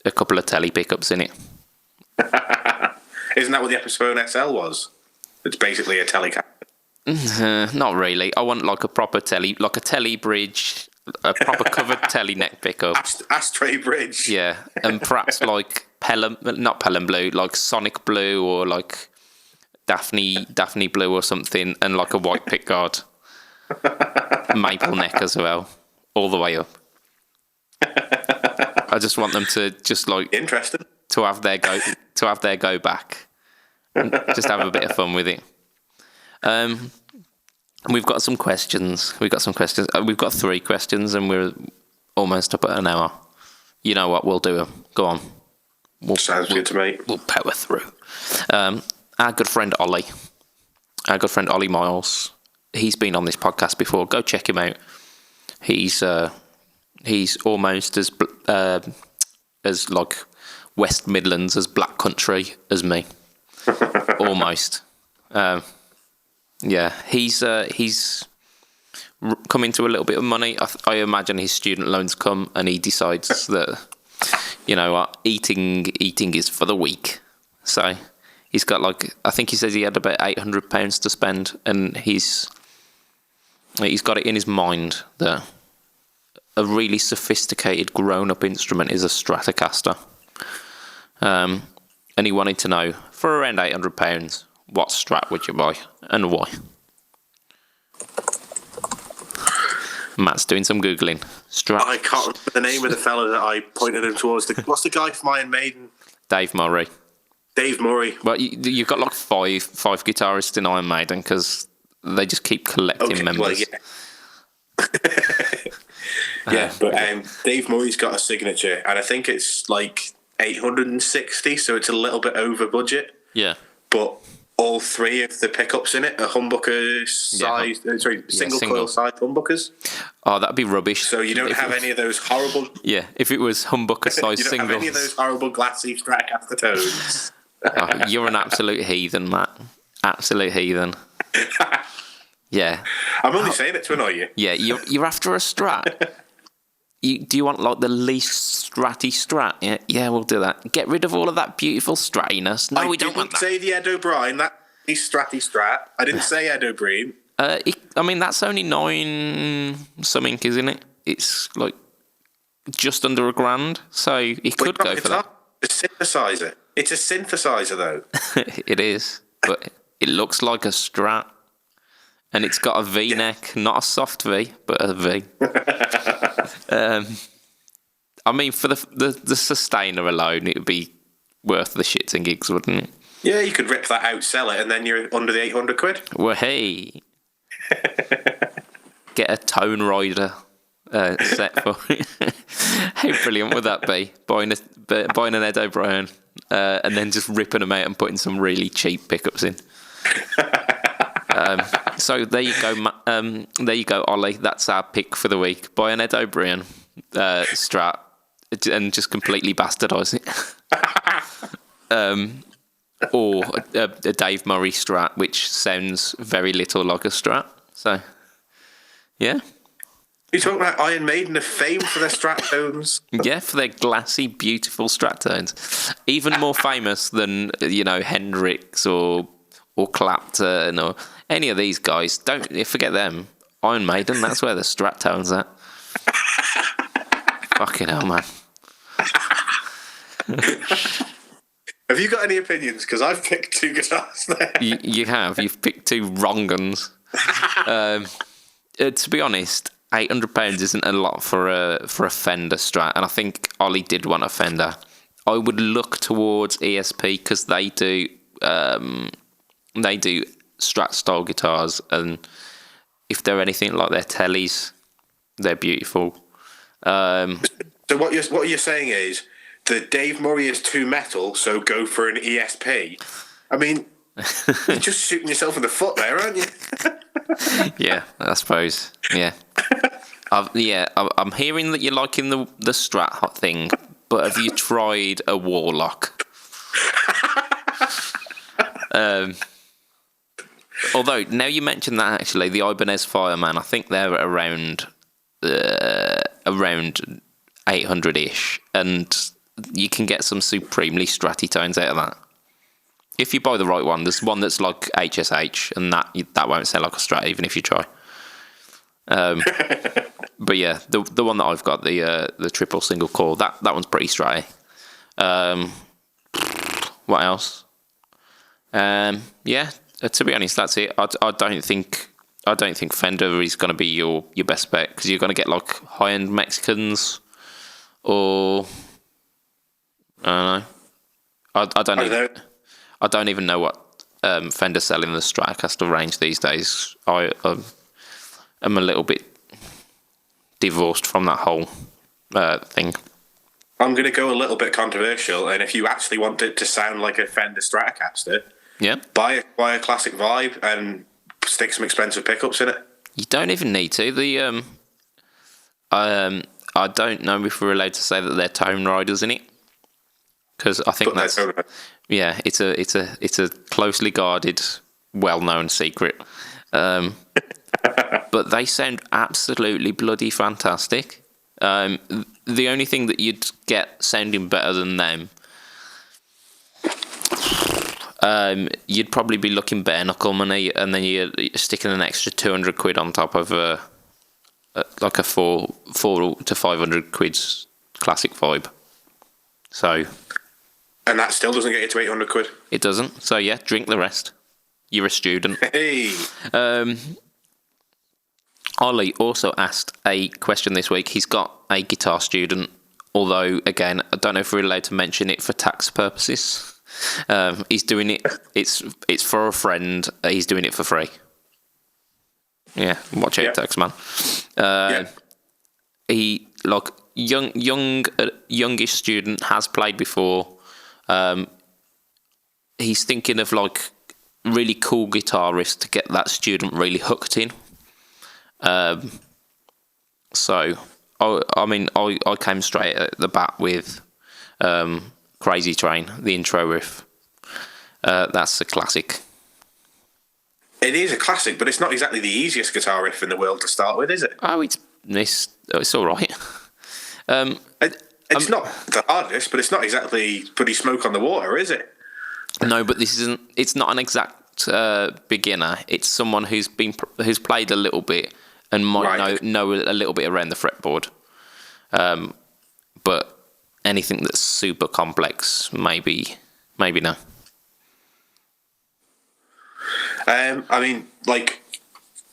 S1: a couple of Tele pickups in it.
S2: Isn't that what the Epiphone SL was? It's basically a Telecaster.
S1: Not really. I want like a proper Tele, like a Tele bridge, a proper covered Tele neck pickup.
S2: Ashtray bridge.
S1: Yeah, and perhaps like not Pelham Blue, like Sonic Blue or like Daphne Blue or something, and like a white pickguard. Maple neck as well, all the way up. I just want them to just like
S2: interesting
S1: to have their go back, and just have a bit of fun with it. We've got some questions. We've got 3 questions, and we're almost up at an hour. You know what? We'll do them. Go on.
S2: Sounds good to me.
S1: We'll power through. Our good friend Ollie Miles. He's been on this podcast before. Go check him out. He's almost as like West Midlands, as Black Country as me. Almost. Yeah, he's come into a little bit of money. I imagine his student loans come, and he decides that, you know what, eating is for the weak. So he's got I think he says he had about £800 to spend, and he's got it in his mind that a really sophisticated grown-up instrument is a Stratocaster. And he wanted to know, for around £800, what Strat would you buy and why? Matt's doing some Googling. Strat.
S2: I can't remember the name of the fella that I pointed him towards. What's the guy from Iron Maiden?
S1: Dave Murray.
S2: Dave Murray.
S1: Well, you've got like five guitarists in Iron Maiden because they just keep collecting members.
S2: Well, yeah. But Dave Murray's got a signature, and I think it's like 860, so it's a little bit over budget.
S1: Yeah.
S2: But all three of the pickups in it are humbucker size. Single coil side humbuckers.
S1: Oh, that'd be rubbish.
S2: So you don't have any of those horrible.
S1: Yeah, if it was humbucker size
S2: you don't
S1: singles.
S2: have any of those horrible glassy Stratocaster tones.
S1: Oh, you're an absolute heathen, Matt. Absolute heathen. Yeah.
S2: I'm only saying it to annoy you.
S1: Yeah, you're after a Strat. Do you want like the least stratty Strat? Yeah, we'll do that. Get rid of all of that beautiful strattiness. No, we don't want that.
S2: I didn't say the Ed O'Brien. That is stratty Strat. I didn't say Ed O'Brien.
S1: I mean, that's only 9 something, isn't it? It's like just under $1,000, so you could go for that.
S2: It's a synthesizer. It's a synthesizer, though.
S1: It is, but it looks like a Strat, and it's got a V-neck, not a soft V, but a V. I mean, for the sustainer alone, it would be worth the shits and gigs, wouldn't it?
S2: Yeah, you could rip that out, sell it, and then you're under the £800.
S1: Well, hey, get a Tone Rider set for it. How brilliant would that be? Buying an Ed O'Brien and then just ripping them out and putting some really cheap pickups in. So there you go, Ollie. That's our pick for the week. Buy an Ed O'Brien Strat and just completely bastardise it. Or a Dave Murray Strat, which sounds very little like a Strat. So, yeah.
S2: You're talking about Iron Maiden, are famed for their Strat tones.
S1: Yeah, for their glassy, beautiful Strat tones. Even more famous than, Hendrix or Clapton or any of these guys. Don't forget them. Iron Maiden, that's where the Strat tone's at. Fucking hell, man.
S2: Have you got any opinions? Because I've picked 2 guitars there.
S1: You have. You've picked 2 wrong guns. To be honest, £800 isn't a lot for a Fender Strat, and I think Ollie did want a Fender. I would look towards ESP because they do Strat style guitars, and if they're anything like their Tellys, they're beautiful.
S2: So what you're saying is that Dave Murray is too metal, so go for an ESP. I mean, you're just shooting yourself in the foot there, aren't you?
S1: Yeah, I suppose. Yeah. I'm hearing that you're liking the Strat hot thing, but have you tried a Warlock? Although, now you mentioned that, actually, the Ibanez Fireman, I think they're around 800-ish, and you can get some supremely stratty tones out of that. If you buy the right one, there's one that's like HSH, and that won't sound like a Strat even if you try. But yeah, the one that I've got, the triple single core, that one's pretty stratty. What else? Yeah, to be honest, that's it. I don't think Fender is going to be your best bet, because you're going to get like high-end Mexicans, or I don't know. I don't even know what Fender sell in the Stratocaster range these days. I'm a little bit divorced from that whole thing.
S2: I'm going to go a little bit controversial, and if you actually want it to sound like a Fender Stratocaster, buy a classic Vibe and stick some expensive pickups in it.
S1: You don't even need to. I don't know if we're allowed to say that they're Tone Riders in it, because I think that's it's a closely guarded, well-known secret. But they sound absolutely bloody fantastic. The only thing that you'd get sounding better than them, you'd probably be looking bare knuckle money, and then you're sticking an extra £200 on top of like a 400 to 500 quid classic Vibe. So,
S2: and that still doesn't get you to 800 quid.
S1: It doesn't. So yeah, drink the rest. You're a student.
S2: Hey.
S1: Ollie also asked a question this week. He's got a guitar student, although, again, I don't know if we're allowed to mention it for tax purposes. He's doing it. It's for a friend. He's doing it for free. Yeah, watch out, tax man. He youngish student, has played before. He's thinking of really cool guitar riffs to get that student really hooked in. So, I came straight at the bat with Crazy Train, the intro riff. That's a classic.
S2: It is a classic, but it's not exactly the easiest guitar riff in the world to start with, is it?
S1: Oh, it's all right.
S2: It's not the hardest, but it's not exactly putting smoke on the water, is it?
S1: No, but this isn't. It's not an exact beginner. It's someone who's played a little bit and might know a little bit around the fretboard. But anything that's super complex, maybe no.
S2: Like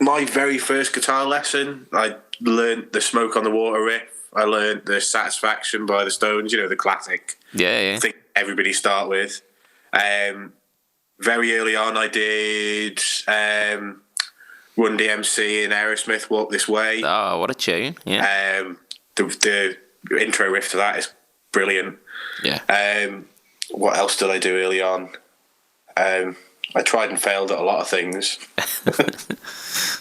S2: my very first guitar lesson, I learned the Smoke on the Water riff. I learned the Satisfaction by the Stones, the classic.
S1: Yeah.
S2: thing everybody start with. Very early on, I did Run DMC and Aerosmith, Walk This Way.
S1: Oh, what a tune! Yeah.
S2: The intro riff to that is brilliant.
S1: Yeah.
S2: What else did I do early on? I tried and failed at a lot of things.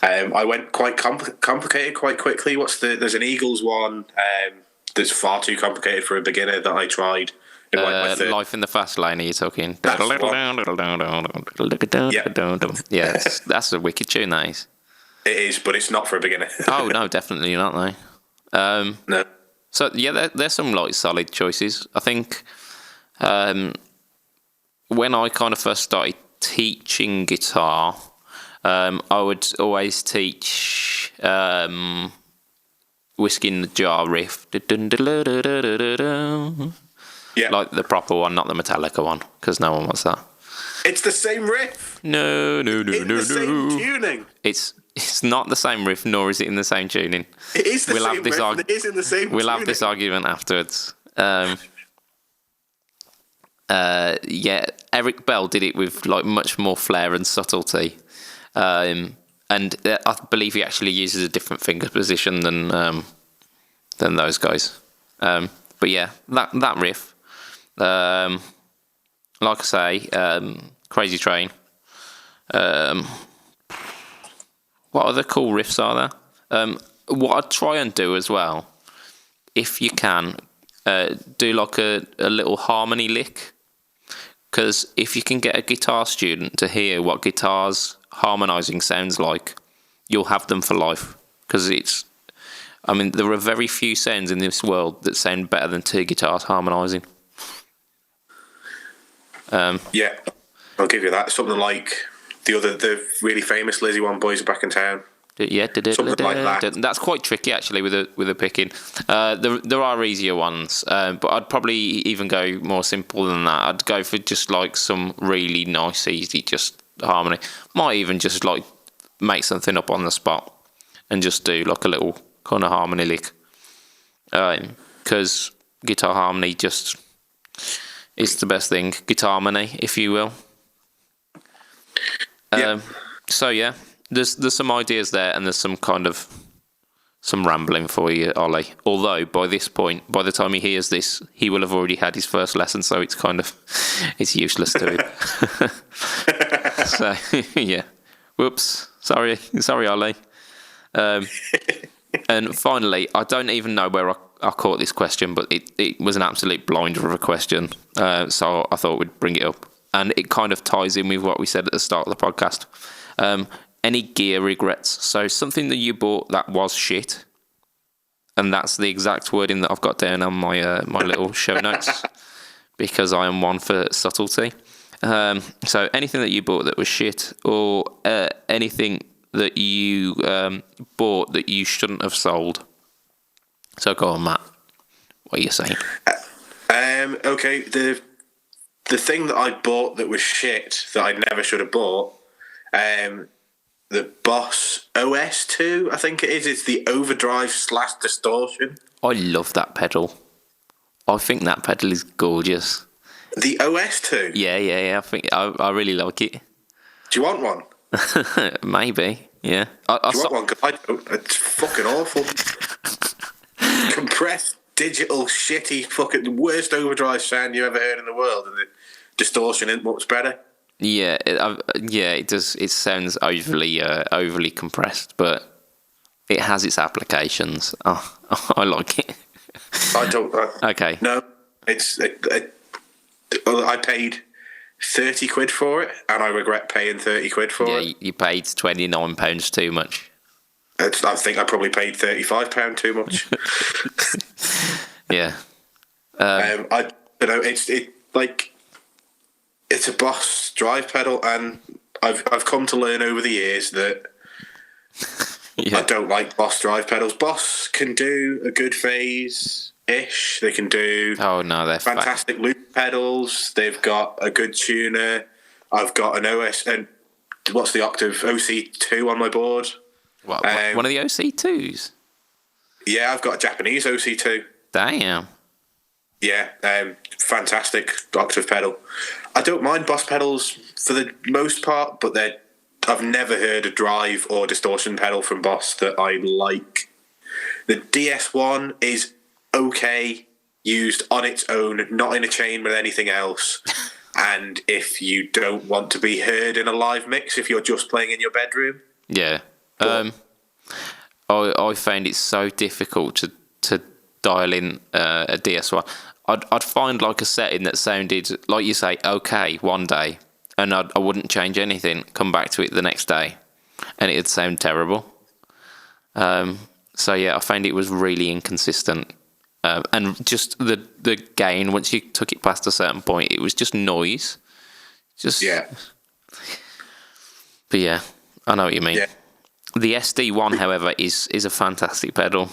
S2: I went quite complicated quite quickly. There's an Eagles one that's far too complicated for a beginner that I tried. In my third.
S1: Life in the Fast Lane, are you talking? Yeah, that's a wicked tune, that is.
S2: It is, but it's not for a beginner.
S1: Oh, no, definitely not, though.
S2: No.
S1: So, yeah, there's some solid choices. I think when I kind of first started teaching guitar, I would always teach Whiskey in the Jar riff.
S2: Yeah.
S1: Like the proper one, not the Metallica one, because no one wants that.
S2: It's the same riff.
S1: No.
S2: In the same tuning.
S1: It's not the same riff, nor is it in the same tuning.
S2: It is the same riff, and it is in the same
S1: We'll
S2: tuning.
S1: have this argument afterwards. Yeah, Eric Bell did it with much more flair and subtlety, and I believe he actually uses a different finger position than those guys. But yeah, that riff, like I say, Crazy Train. What other cool riffs are there? What I'd try and do as well, if you can, do like a little harmony lick. Because if you can get a guitar student to hear what guitars harmonising sounds like, you'll have them for life. Because there are very few sounds in this world that sound better than two guitars harmonising.
S2: Yeah, I'll give you that. Something like the really famous Lizzie One, Boys Are Back in Town.
S1: Yeah,
S2: something like that.
S1: That's quite tricky actually with a picking. There are easier ones, but I'd probably even go more simple than that. I'd go for just some really nice, easy, just harmony. Might even just make something up on the spot and just do a little kind of harmony lick. Because guitar harmony just is the best thing. Guitar harmony, if you will. So yeah. There's some ideas there, and there's some rambling for you, Ollie. Although by this point, by the time he hears this, he will have already had his first lesson, so it's useless to him. So yeah, whoops, sorry, Ollie. And finally, I don't even know where I caught this question, but it was an absolute blinder of a question. So I thought we'd bring it up, and it kind of ties in with what we said at the start of the podcast. Any gear regrets? So something that you bought that was shit, and that's the exact wording that I've got down on my my little show notes, because I am one for subtlety. So anything that you bought that was shit, or anything that you bought that you shouldn't have sold. So go on, Matt. What are you saying?
S2: Okay, the thing that I bought that was shit that I never should have bought. The Boss OS2, I think it is. It's the overdrive / distortion.
S1: I love that pedal. I think that pedal is gorgeous.
S2: The OS2?
S1: Yeah. I think I really like it.
S2: Do you want one?
S1: Maybe, yeah.
S2: Do you want one? 'Cause I don't. It's fucking awful. Compressed, digital, shitty, fucking worst overdrive sound you ever heard in the world, and the distortion isn't much better.
S1: It does. It sounds overly compressed, but it has its applications. Oh, I like it.
S2: I don't.
S1: Okay.
S2: No, I paid 30 quid for it, and I regret paying 30 quid for it.
S1: You paid £29 too much.
S2: I think I probably paid £35 too much.
S1: Yeah.
S2: I don't know. It's a Boss drive pedal, and I've come to learn over the years that I don't like Boss drive pedals. Boss can do a good phase-ish. They can do
S1: they're
S2: fantastic loop pedals. They've got a good tuner. I've got an and what's the Octave OC2 on my board.
S1: What, one of the OC2s?
S2: Yeah, I've got a Japanese OC2.
S1: Damn.
S2: Yeah, fantastic Octave pedal. I don't mind Boss pedals for the most part, but I've never heard a drive or distortion pedal from Boss that I like. The DS1 is okay, used on its own, not in a chain with anything else. And if you don't want to be heard in a live mix, if you're just playing in your bedroom.
S1: Yeah. I found it so difficult to dial in a DS1. I'd find like a setting that sounded, like you say, okay one day, and I wouldn't change anything, come back to it the next day, and it'd sound terrible. So yeah, I found it was really inconsistent. And just the gain, once you took it past a certain point, it was just noise.
S2: Yeah.
S1: But yeah, I know what you mean.
S2: Yeah.
S1: The SD1, however, is a fantastic pedal.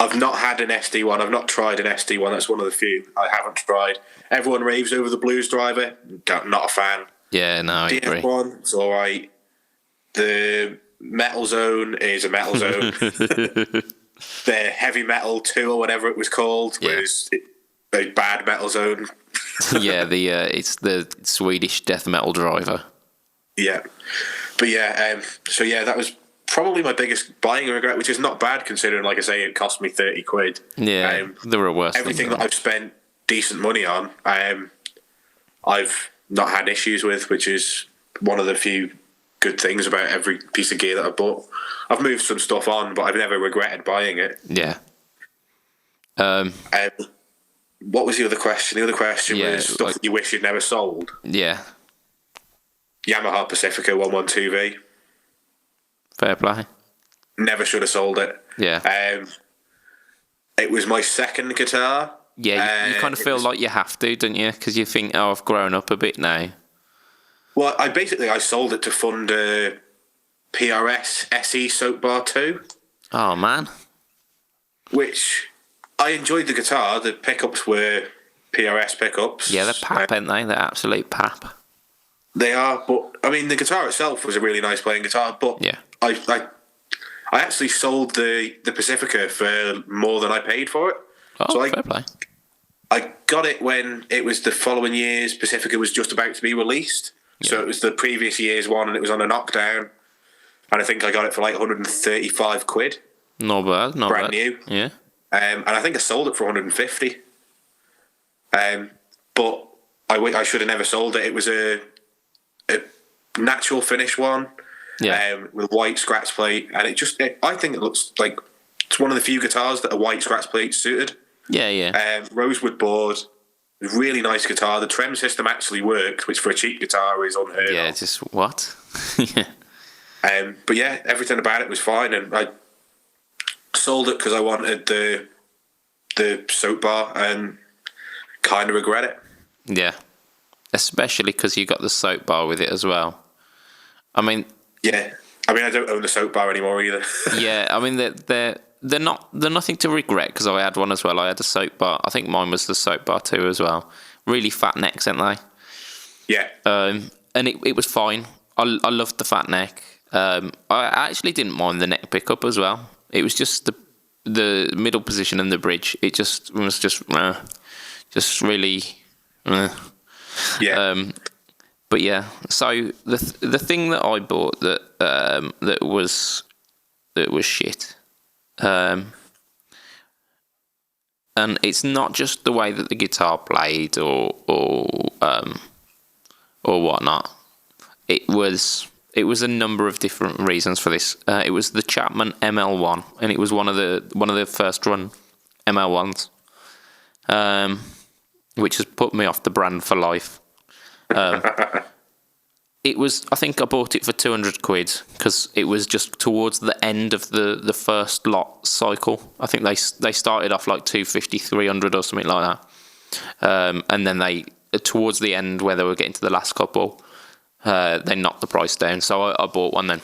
S2: I've not had an SD1. I've not tried an SD1. That's one of the few I haven't tried. Everyone raves over the Blues Driver. Not a fan.
S1: Yeah, no, I agree.
S2: DS1, it's all right. The Metal Zone is a Metal Zone. The Heavy Metal 2 or whatever it was called was a bad Metal Zone.
S1: Yeah, it's the Swedish death metal driver.
S2: Yeah. But yeah, so yeah, that was probably my biggest buying regret, which is not bad considering, like I say, it cost me 30 quid.
S1: Yeah, there were worse
S2: everything
S1: things
S2: that I've spent decent money on, I've not had issues with, which is one of the few good things about every piece of gear that I bought. I've moved some stuff on, but I've never regretted buying it.
S1: Yeah.
S2: What was the other question? The other question was stuff that you wish you'd never sold.
S1: Yeah.
S2: Yamaha Pacifica 112V.
S1: Fair play.
S2: Never should have sold it.
S1: Yeah.
S2: It was my second guitar.
S1: Yeah, you kind of feel like you have to, don't you? Because you think, I've grown up a bit now.
S2: Well, I sold it to fund a PRS SE Soap Bar 2.
S1: Oh, man.
S2: Which, I enjoyed the guitar. The pickups were PRS pickups.
S1: Yeah, they're pap, aren't they? They're absolute pap.
S2: They are, but, I mean, the guitar itself was a really nice playing guitar, but
S1: yeah.
S2: I actually sold the Pacifica for more than I paid for it.
S1: Oh, so fair play.
S2: I got it when it was the following year's Pacifica was just about to be released. Yeah. So it was the previous year's one, and it was on a knockdown. And I think I got it for like 135 quid.
S1: Not bad, not
S2: brand
S1: bad.
S2: New.
S1: Yeah.
S2: And I think I sold it for 150. But I should have never sold it. It was a natural finish one.
S1: Yeah.
S2: With white scratch plate, and I think it looks like it's one of the few guitars that a white scratch plate suited.
S1: Yeah.
S2: Rosewood board, really nice guitar. The trem system actually worked, which for a cheap guitar is unheard of.
S1: Yeah, just what?
S2: Yeah. But yeah, everything about it was fine, and I sold it because I wanted the soap bar, and kind of regret it.
S1: Yeah, especially because you got the soap bar with it as well. I mean,
S2: yeah. I mean, I don't own the soap bar anymore either.
S1: Yeah, I mean they're nothing to regret because I had one as well. I had a soap bar. I think mine was the soap bar too as well. Really fat necks, aren't they?
S2: Yeah.
S1: And it was fine. I loved the fat neck. I actually didn't mind the neck pickup as well. It was just the middle position and the bridge. It was just really.
S2: Yeah.
S1: But yeah, so the thing that I bought that was shit, and it's not just the way that the guitar played or or whatnot. It was a number of different reasons for this. It was the Chapman ML1, and it was one of the first run ML1s, which has put me off the brand for life. It was, I think I bought it for 200 quid because it was just towards the end of the first lot cycle. I think they started off like 250, 300 or something like that. And then they, towards the end where they were getting to the last couple, they knocked the price down. So I bought one then.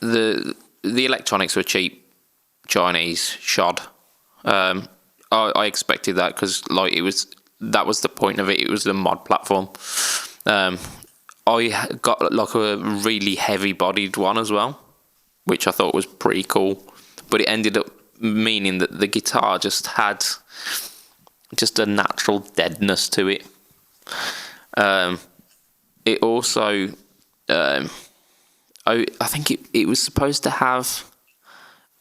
S1: The electronics were cheap, Chinese, shod. I expected that because like that was the point of it. It was the mod platform. I got like a really heavy-bodied one as well, which I thought was pretty cool. But it ended up meaning that the guitar just had just a natural deadness to it. It also, I think it was supposed to have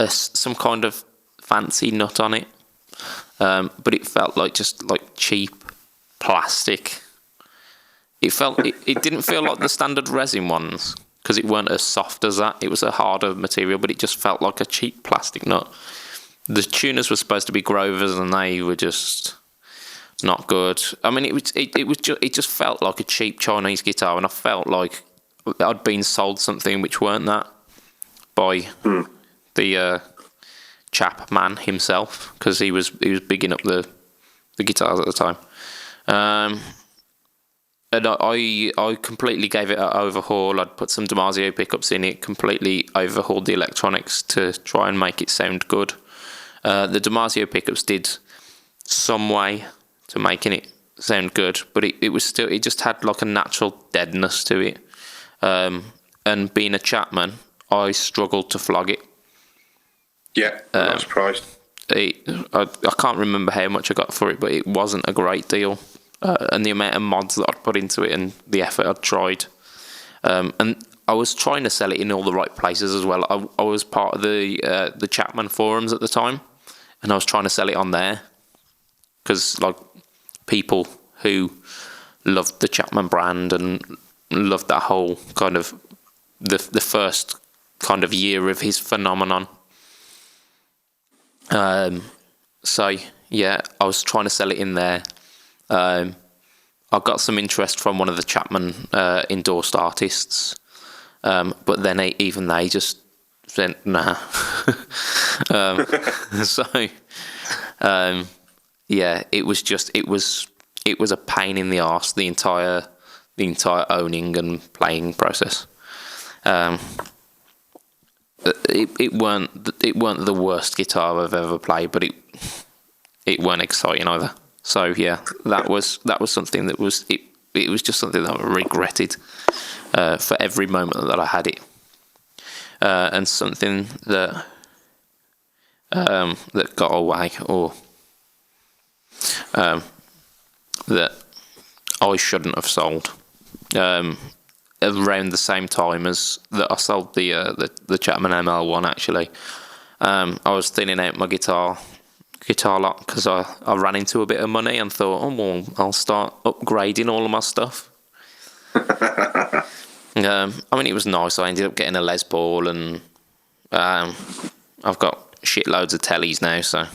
S1: some kind of fancy nut on it. But it felt like just like cheap plastic. It didn't feel like the standard resin ones because it weren't as soft as that. It was a harder material, but it just felt like a cheap plastic nut. The tuners were supposed to be Grovers, and they were just not good. I mean, it just felt like a cheap Chinese guitar, and I felt like I'd been sold something which weren't that by the Chapman himself, because he was bigging up the guitars at the time. And I completely gave it an overhaul. I'd put some Damasio pickups in it, completely overhauled the electronics to try and make it sound good. The Damasio pickups did some way to making it sound good, but it just had like a natural deadness to it. And being a Chapman, I struggled to flog it.
S2: Yeah, I'm not surprised.
S1: I can't remember how much I got for it, but it wasn't a great deal. And the amount of mods that I'd put into it and the effort I'd tried. And I was trying to sell it in all the right places as well. I was part of the Chapman forums at the time, and I was trying to sell it on there. Because like people who loved the Chapman brand and loved that whole kind of the first kind of year of his phenomenon. So yeah, I was trying to sell it in there. I got some interest from one of the Chapman endorsed artists, but then they just said nah. Yeah, it was a pain in the arse, the entire owning and playing process. It weren't the worst guitar I've ever played, but it weren't exciting either. So yeah, that was something that was it was just something that I regretted for every moment that I had it, and something that got away, or that I shouldn't have sold. Around the same time as that I sold the Chapman ML1, actually, I was thinning out my guitar lot because I ran into a bit of money and thought, oh well, I'll start upgrading all of my stuff. I mean, it was nice. I ended up getting a Les Paul, and I've got shitloads of tellies now. So,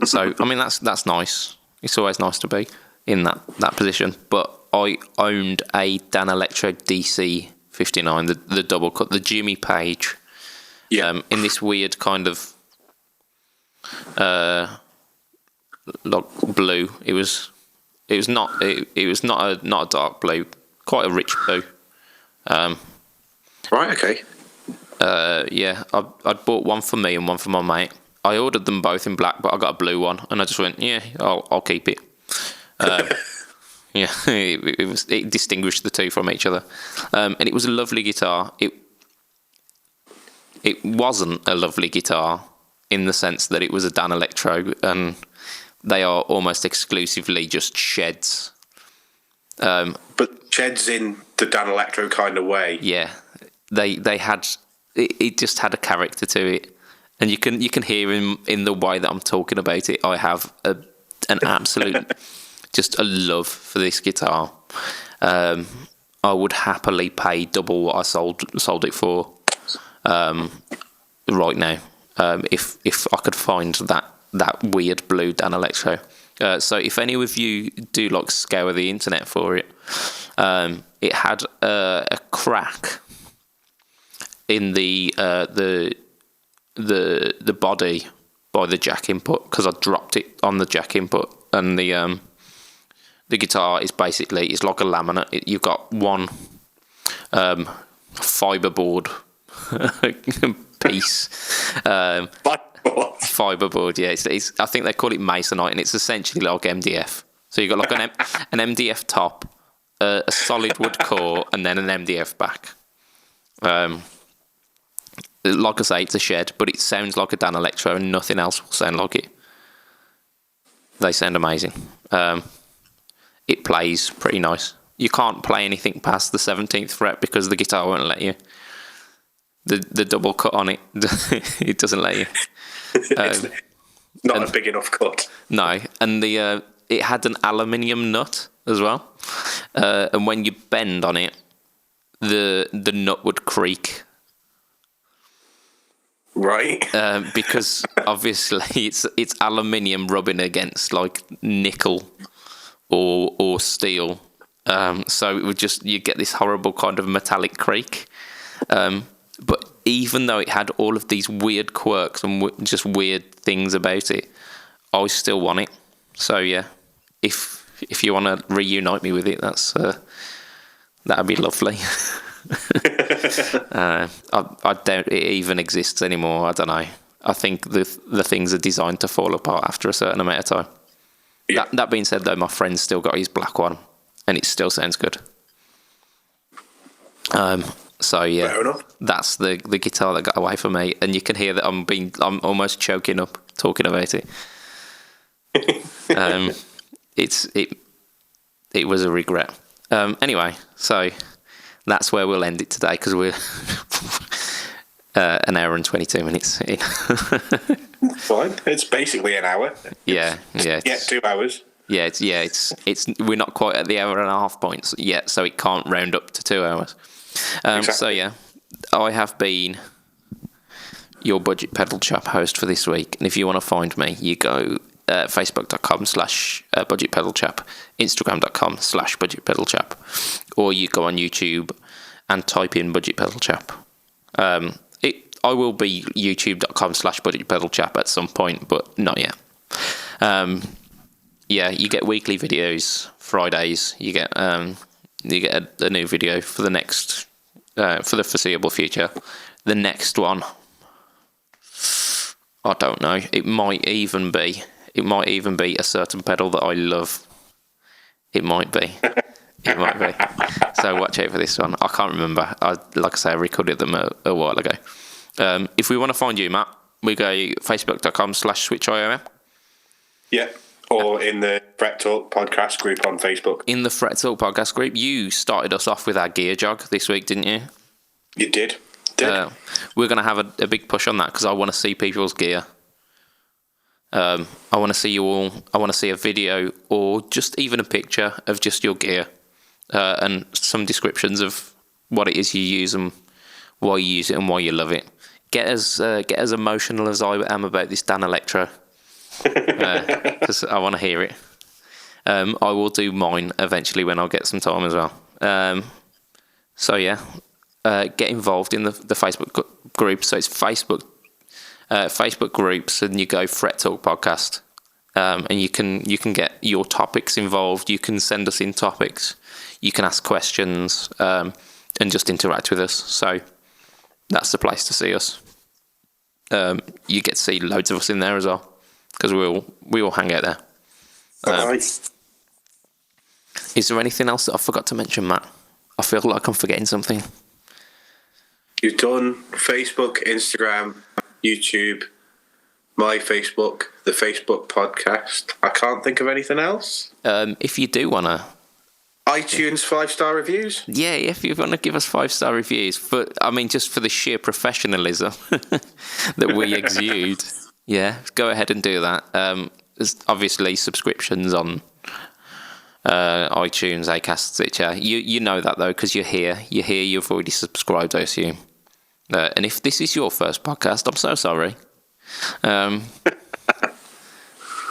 S1: so I mean that's nice. It's always nice to be in that position. But I owned a Danelectro DC59, the double cut, the Jimmy Page. Yeah. In this weird kind of like blue. It was not a dark blue, quite a rich blue.
S2: Right. Okay.
S1: Yeah, I bought one for me and one for my mate. I ordered them both in black, but I got a blue one, and I just went, yeah, I'll keep it. Yeah, it distinguished the two from each other, and it was a lovely guitar. It wasn't a lovely guitar in the sense that it was a Danelectro, and they are almost exclusively just sheds.
S2: But sheds in the Danelectro kind of way.
S1: Yeah, they had it just had a character to it, and you can hear in the way that I'm talking about it. I have an absolute, just a love for this guitar. I would happily pay double what I sold it for right now, if I could find that weird blue Danelectro. So if any of you do like scour the internet for it, it had a crack in the body by the jack input, because I dropped it on the jack input, and the guitar is basically, it's like a laminate. You've got one fiberboard piece. Fiberboard, yeah. It's I think they call it masonite, and it's essentially like MDF. So you've got like an MDF top, a solid wood core, and then an MDF back. Like I say, it's a shed, but it sounds like a Danelectro, and nothing else will sound like it. They sound amazing. It plays pretty nice. You can't play anything past the 17th fret because the guitar won't let you. The double cut on it, it doesn't let you.
S2: It's not a big enough cut.
S1: No, and it had an aluminium nut as well, and when you bend on it, the nut would creak.
S2: Right.
S1: Because obviously it's aluminium rubbing against like nickel or steel, so it would just, you get this horrible kind of metallic creak. But even though it had all of these weird quirks and just weird things about it, I still want it. So yeah, if you want to reunite me with it, that'd be lovely. I doubt it even exists anymore. I don't know. I think the things are designed to fall apart after a certain amount of time. Yeah. That being said, though, my friend's still got his black one, and it still sounds good. So yeah, that's the guitar that got away from me, and you can hear that I'm almost choking up talking about it. It was a regret. Anyway, so that's where we'll end it today, because we're an hour and 22 minutes in.
S2: Fine, it's basically an hour.
S1: Yeah.
S2: 2 hours.
S1: It's we're not quite at the hour and a half points yet, so it can't round up to 2 hours. Exactly. So yeah, I have been your Budget Pedal Chap host for this week, and if you want to find me, you go facebook.com/Budget Pedal Chap, instagram.com/Budget Pedal Chap, or you go on YouTube and type in Budget Pedal Chap. I will be youtube.com/Budget Pedal Chap at some point, but not yet. Yeah, you get weekly videos. Fridays, you get a new video for the next for the foreseeable future. The next one, I don't know. It might even be a certain pedal that I love. It might be. So watch out for this one. I can't remember. I recorded them a while ago. If we want to find you, Matt, we go facebook.com/SwitchIOM.
S2: Yeah. Or in the Fret Talk podcast group on Facebook.
S1: In the Fret Talk podcast group. You started us off with our gear jog this week, didn't you?
S2: You did.
S1: We're going to have a big push on that, because I want to see people's gear. I want to see you all. I want to see a video, or just even a picture of just your gear, and some descriptions of what it is you use and why you use it and why you love it. Get as emotional as I am about this Danelectro. Because I want to hear it. I will do mine eventually when I get some time as well. So yeah, get involved in the Facebook group. So it's Facebook groups, and you go Fret Talk Podcast, and you can get your topics involved. You can send us in topics. You can ask questions, and just interact with us. So that's the place to see us. You get to see loads of us in there as well, because we all hang out there.
S2: Right.
S1: Is there anything else that I forgot to mention, Matt? I feel like I'm forgetting something.
S2: You've done Facebook, Instagram, YouTube, my Facebook, the Facebook podcast. I can't think of anything else.
S1: If you do want to...
S2: iTunes 5-star reviews?
S1: Yeah, if you want to give us 5-star reviews. Just for the sheer professionalism that we exude. Yeah, go ahead and do that. there's obviously subscriptions on iTunes, Acast, Stitcher. You know that though, because you're here. You've already subscribed, I assume. And if this is your first podcast, I'm so sorry.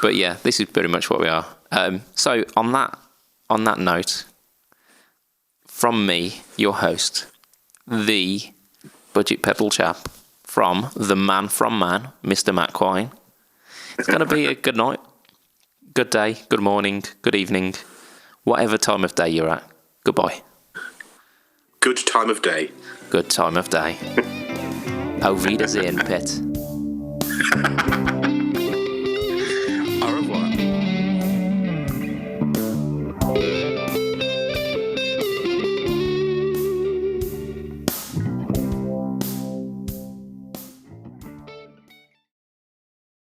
S1: But yeah, this is pretty much what we are. So on that note, from me, your host, the budget pedal chap from the man from man, Mr. Matt Quine. It's going to be a good night, good day, good morning, good evening, whatever time of day you're at. Goodbye.
S2: Good time of day.
S1: Good time of day. Auf Wiedersehen, Pet.